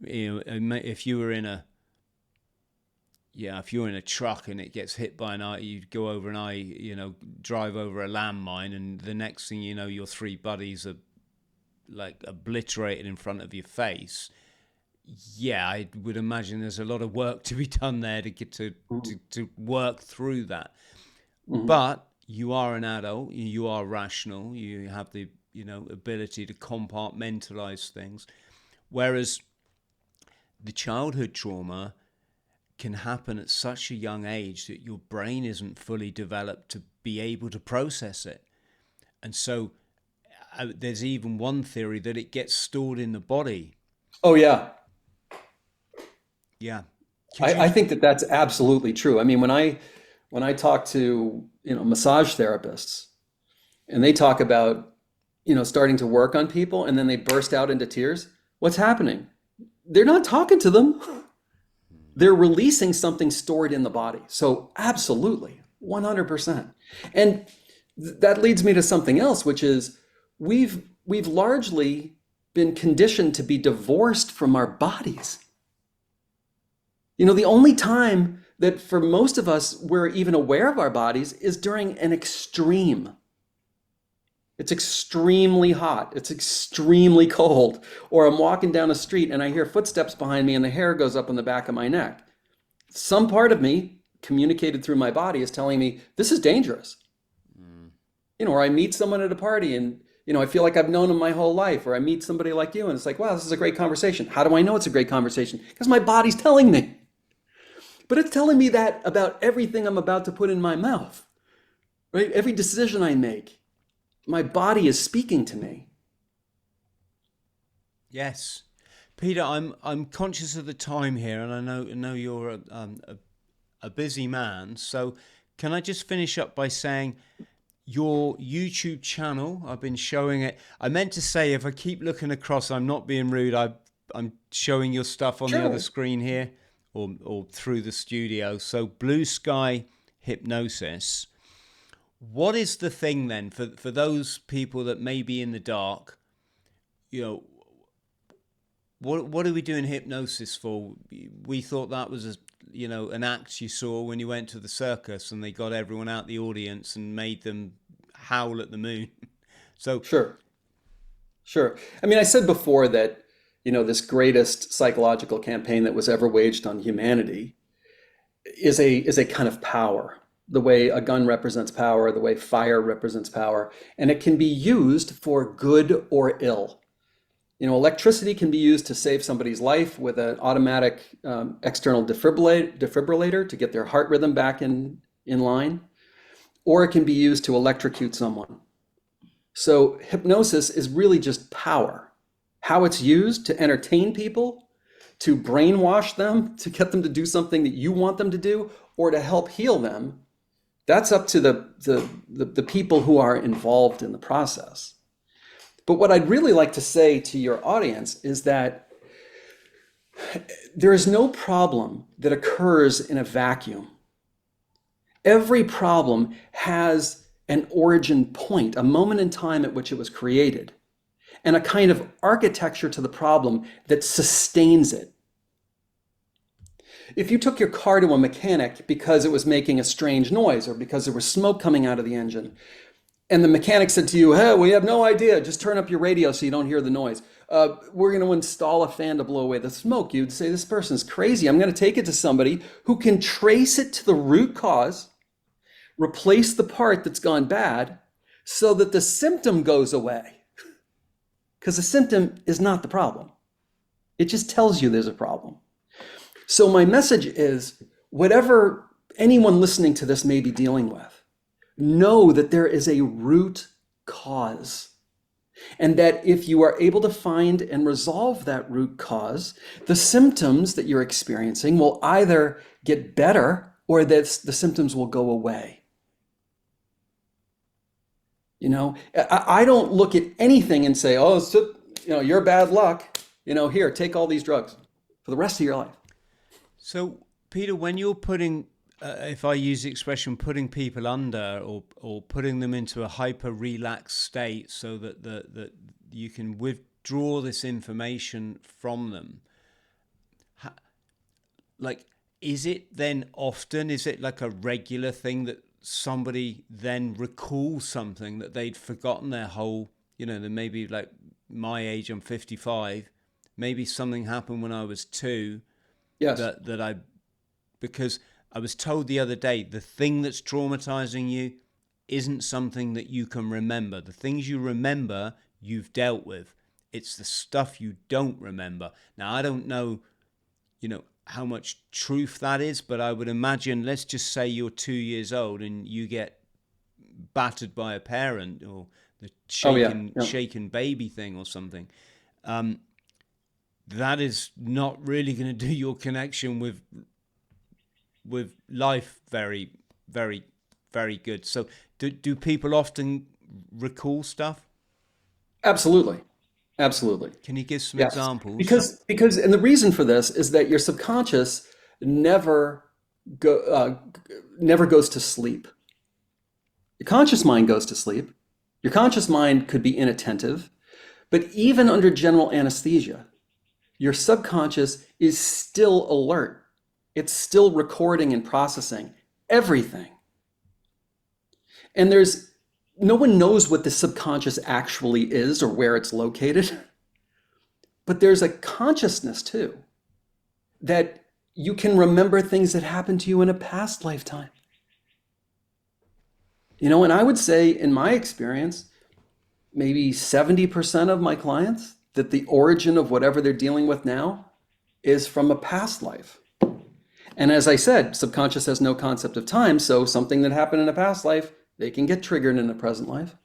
if you were in a truck and it gets hit by an eye, you go over an eye, drive over a landmine, and the next thing you know, your three buddies are like obliterated in front of your face. Yeah, I would imagine there's a lot of work to be done there to get to work through that. But you are an adult, you are rational, you have the ability to compartmentalize things, whereas the childhood trauma can happen at such a young age that your brain isn't fully developed to be able to process it. And so there's even one theory that it gets stored in the body. Oh yeah. Yeah. I think that's absolutely true. I mean, when I talk to massage therapists, and they talk about starting to work on people, and then they burst out into tears. What's happening? they're not talking to them. They're releasing something stored in the body. So absolutely, 100%. And that leads me to something else, which is we've largely been conditioned to be divorced from our bodies. The only time that for most of us we're even aware of our bodies is during an extreme. It's extremely hot. It's extremely cold. Or I'm walking down a street and I hear footsteps behind me and the hair goes up on the back of my neck. Some part of me, communicated through my body, is telling me this is dangerous. Or I meet someone at a party and I feel like I've known them my whole life. Or I meet somebody like you and it's like, wow, this is a great conversation. How do I know it's a great conversation? Because my body's telling me. But it's telling me that about everything I'm about to put in my mouth, right? Every decision I make, my body is speaking to me. Yes. Peter, I'm conscious of the time here, and I know you're a busy man. So can I just finish up by saying your YouTube channel, I've been showing it. I meant to say, if I keep looking across, I'm not being rude. I'm showing your stuff on the other screen here, or through the studio. So Blue Sky Hypnosis. What is the thing then for those people that may be in the dark? What are we doing hypnosis for? We thought that was an act you saw when you went to the circus and they got everyone out the audience and made them howl at the moon. So Sure. I mean, I said before that this greatest psychological campaign that was ever waged on humanity is a kind of power. The way a gun represents power, the way fire represents power, and it can be used for good or ill. Electricity can be used to save somebody's life with an automatic external defibrillator to get their heart rhythm back in line, or it can be used to electrocute someone. So hypnosis is really just power. How it's used to entertain people, to brainwash them, to get them to do something that you want them to do, or to help heal them, that's up to the people who are involved in the process. But what I'd really like to say to your audience is that there is no problem that occurs in a vacuum. Every problem has an origin point, a moment in time at which it was created, and a kind of architecture to the problem that sustains it. If you took your car to a mechanic because it was making a strange noise or because there was smoke coming out of the engine, and the mechanic said to you, hey, we have no idea, just turn up your radio so you don't hear the noise. We're going to install a fan to blow away the smoke. You'd say, this person's crazy. I'm going to take it to somebody who can trace it to the root cause, replace the part that's gone bad so that the symptom goes away. Because the symptom is not the problem. It just tells you there's a problem. So my message is, whatever anyone listening to this may be dealing with, know that there is a root cause. And that if you are able to find and resolve that root cause, the symptoms that you're experiencing will either get better or that the symptoms will go away. I don't look at anything and say, oh, you're bad luck. Here, take all these drugs for the rest of your life. So, Peter, when you're putting, if I use the expression, putting people under or putting them into a hyper relaxed state so that you can withdraw this information from them, is it then often, is it like a regular thing that somebody then recalls something that they'd forgotten their whole, they may be like my age, I'm 55, maybe something happened when I was 2. Yes. Because I was told the other day, the thing that's traumatizing you isn't something that you can remember. The things you remember, you've dealt with. It's the stuff you don't remember. Now, I don't know, how much truth that is, but I would imagine, let's just say you're 2 years old and you get battered by a parent or the shaken baby thing or something. That is not really going to do your connection with life very, very, very good. So do people often recall stuff? Absolutely. Absolutely. Can you give some Yes. examples? Because and the reason for this is that your subconscious never never goes to sleep. Your conscious mind goes to sleep. Your conscious mind could be inattentive, but even under general anesthesia, your subconscious is still alert. It's still recording and processing everything. And no one knows what the subconscious actually is or where it's located, but there's a consciousness too, that you can remember things that happened to you in a past lifetime. And I would say in my experience, maybe 70% of my clients, that the origin of whatever they're dealing with now is from a past life. And as I said, subconscious has no concept of time, so something that happened in a past life, they can get triggered in a present life.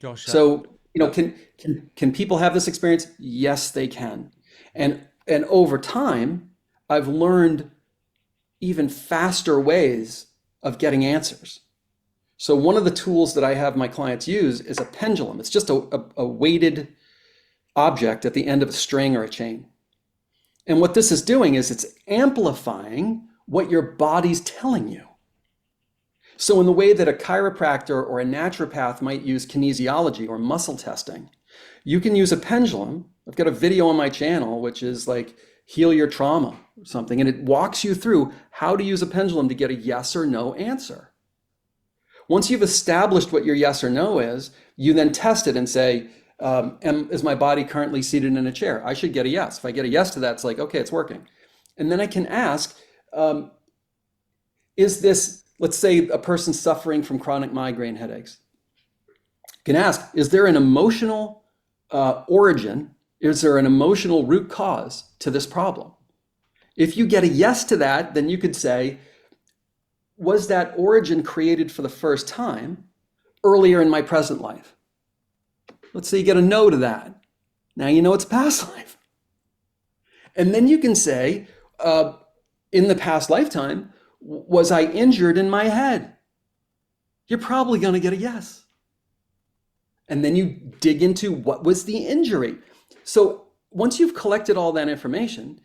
Gosh, So, can people have this experience? Yes, they can. And over time, I've learned even faster ways of getting answers. So one of the tools that I have my clients use is a pendulum. It's just a weighted object at the end of a string or a chain. And what this is doing is it's amplifying what your body's telling you. So in the way that a chiropractor or a naturopath might use kinesiology or muscle testing, you can use a pendulum. I've got a video on my channel, which is like heal your trauma or something, and it walks you through how to use a pendulum to get a yes or no answer. Once you've established what your yes or no is, you then test it and say, is my body currently seated in a chair? I should get a yes. If I get a yes to that, it's like, okay, it's working. And then I can ask, is this, let's say a person suffering from chronic migraine headaches. I can ask, is there an emotional origin? Is there an emotional root cause to this problem? If you get a yes to that, then you could say, was that origin created for the first time earlier in my present life? Let's say you get a no to that. Now you know it's past life. And then you can say, in the past lifetime, was I injured in my head? You're probably going to get a yes. And then you dig into what was the injury. So once you've collected all that information,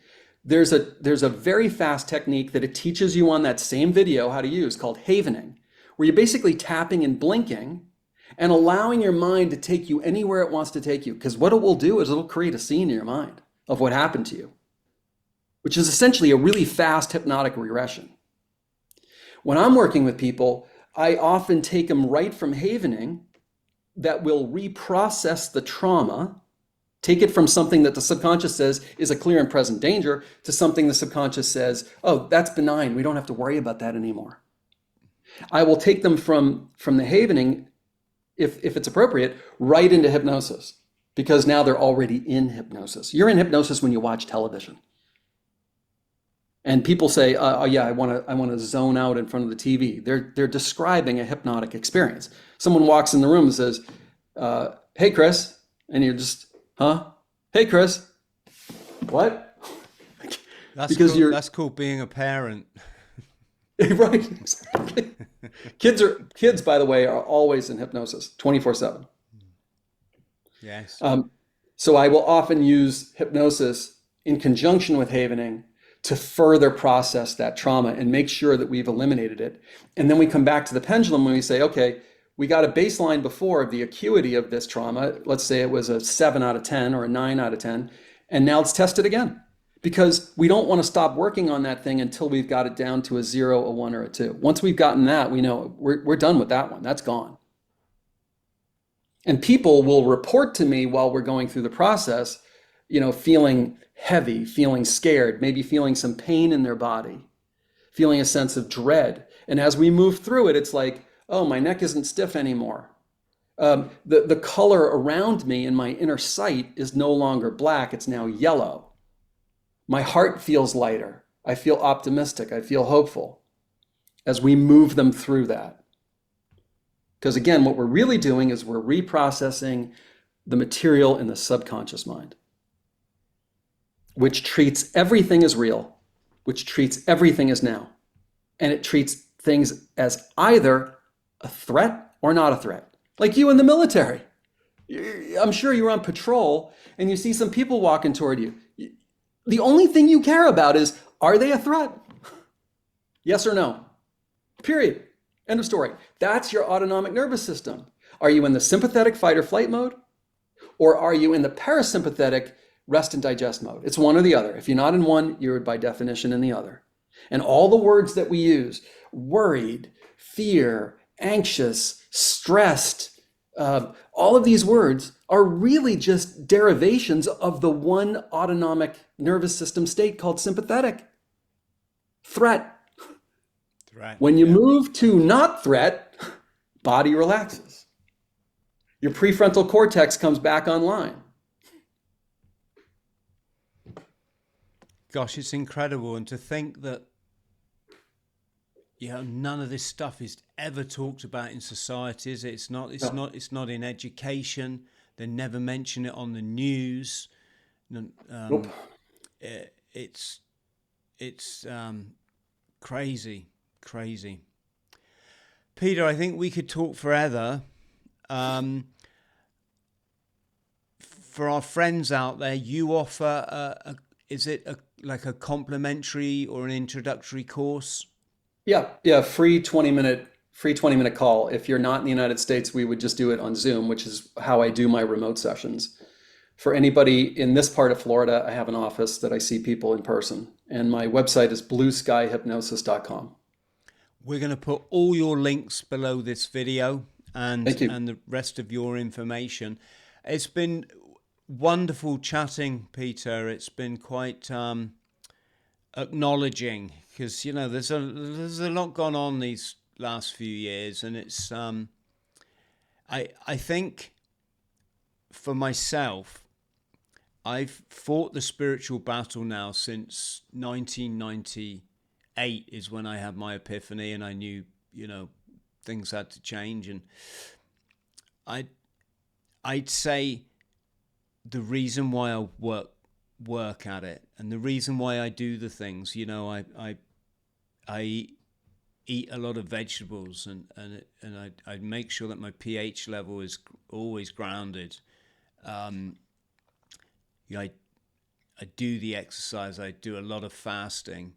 there's a very fast technique that it teaches you on that same video how to use called havening, where you're basically tapping and blinking and allowing your mind to take you anywhere it wants to take you. Because what it will do is it'll create a scene in your mind of what happened to you, which is essentially a really fast hypnotic regression. When I'm working with people, I often take them right from havening that will reprocess the trauma, take it from something that the subconscious says is a clear and present danger to something the subconscious says, oh, that's benign. We don't have to worry about that anymore. I will take them from the havening, if it's appropriate, right into hypnosis, because now they're already in hypnosis. You're in hypnosis when you watch television. And people say, oh yeah, I want to zone out in front of the TV. They're describing a hypnotic experience. Someone walks in the room and says, hey, Chris. And you're just, huh? Hey, Chris. What? That's called being a parent. Right, exactly. Kids, by the way, are always in hypnosis, 24/7. Yes. So I will often use hypnosis in conjunction with havening to further process that trauma and make sure that we've eliminated it. And then we come back to the pendulum when we say, okay, we got a baseline before of the acuity of this trauma. Let's say it was a 7 out of 10 or a 9 out of 10. And now let's test it again, because we don't want to stop working on that thing until we've got it down to a 0, a 1, or a 2. Once we've gotten that, we know we're done with that one. That's gone. And people will report to me while we're going through the process, feeling heavy, feeling scared, maybe feeling some pain in their body, feeling a sense of dread. And as we move through it, it's like, oh, my neck isn't stiff anymore. The color around me in my inner sight is no longer black, it's now yellow. My heart feels lighter. I feel optimistic. I feel hopeful as we move them through that. Because again, what we're really doing is we're reprocessing the material in the subconscious mind, which treats everything as real, which treats everything as now. And it treats things as either a threat or not a threat. Like you in the military. I'm sure you're on patrol and you see some people walking toward you. The only thing you care about is, are they a threat? Yes or no? Period. End of story. That's your autonomic nervous system. Are you in the sympathetic fight or flight mode? Or are you in the parasympathetic rest and digest mode? It's one or the other. If you're not in one, you're by definition in the other. And all the words that we use, worried, fear, anxious, stressed, all of these words are really just derivations of the one autonomic nervous system state called sympathetic. Threat. Right. When you move to not threat, body relaxes. Your prefrontal cortex comes back online. Gosh, it's incredible. And to think that, none of this stuff is ever talked about in societies. It's not in education. They never mention it on the news. Nope. It's crazy. Peter, I think we could talk forever. For our friends out there, you offer like a complimentary or an introductory course? Yeah, free 20-minute call. If you're not in the United States, we would just do it on Zoom, which is how I do my remote sessions. For anybody in this part of Florida, I have an office that I see people in person, and my website is blueskyhypnosis.com. We're going to put all your links below this video and Thank you. and the rest of your information. It's been wonderful chatting, Peter. It's been quite acknowledging, because there's a lot gone on these last few years, and it's I think for myself, I've fought the spiritual battle now since 1998 is when I had my epiphany, and I knew things had to change. And I'd say the reason why I work at it, and the reason why I do the things, I eat a lot of vegetables, and I make sure that my pH level is always grounded. I do the exercise. I do a lot of fasting.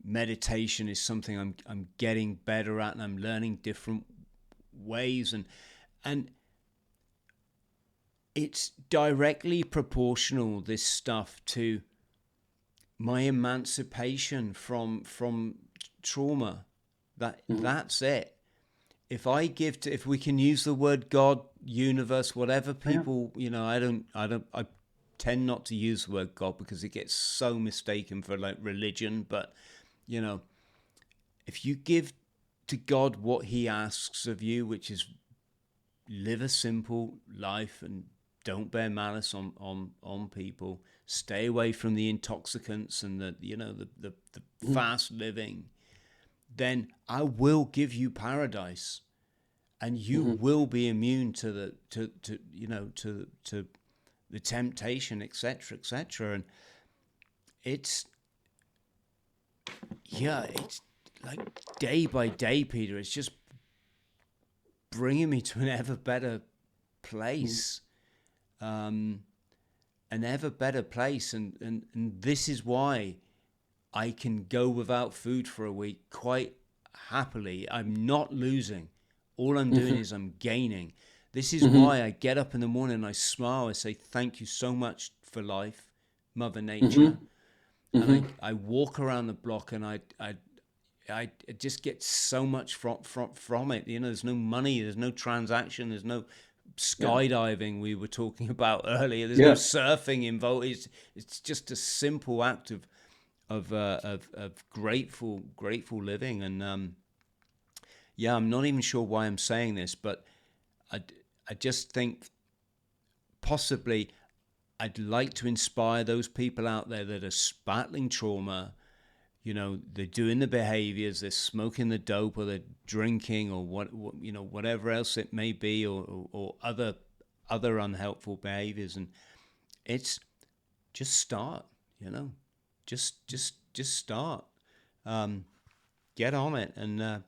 Meditation is something I'm getting better at, and I'm learning different ways, and it's directly proportional, this stuff, to my emancipation from trauma. That's it. If we can use the word God, universe, whatever people, I tend not to use the word God because it gets so mistaken for like religion. But, if you give to God what he asks of you, which is live a simple life and don't bear malice on people, stay away from the intoxicants and the fast living, then I will give you paradise, and you will be immune to the temptation, etc., etc. And it's like day by day, Peter. It's just bringing me to an ever better place, an ever better place, and this is why I can go without food for a week quite happily. I'm not losing. All I'm doing is I'm gaining. This is why I get up in the morning and I smile. I say, thank you so much for life, Mother Nature. And I walk around the block, and I just get so much from it. There's no money, there's no transaction, there's no skydiving we were talking about earlier. There's no surfing involved. It's just a simple act of grateful living. And I'm not even sure why I'm saying this, but I just think possibly I'd like to inspire those people out there that are battling trauma. They're doing the behaviors, they're smoking the dope, or they're drinking, or whatever else it may be, or other unhelpful behaviors. And it's just start, just start. Get on it, and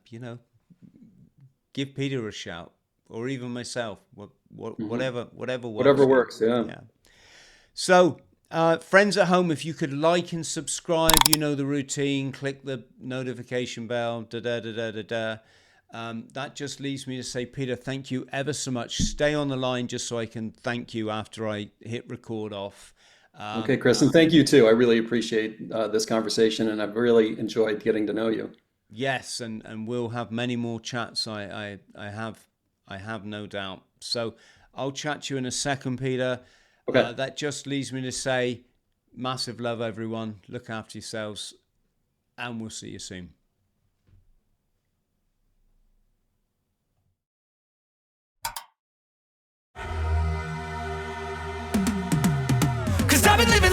give Peter a shout, or even myself, whatever works Whatever for you. works. Yeah. Yeah. So, friends at home, if you could like and subscribe, you know the routine. Click the notification bell. That just leaves me to say, Peter, thank you ever so much. Stay on the line just so I can thank you after I hit record off. Okay, Chris, and thank you too. I really appreciate this conversation, and I've really enjoyed getting to know you. Yes, and we'll have many more chats. I have no doubt. So I'll chat to you in a second, Peter. Okay. That just leaves me to say, massive love, everyone. Look after yourselves, and we'll see you soon. Cause I've been living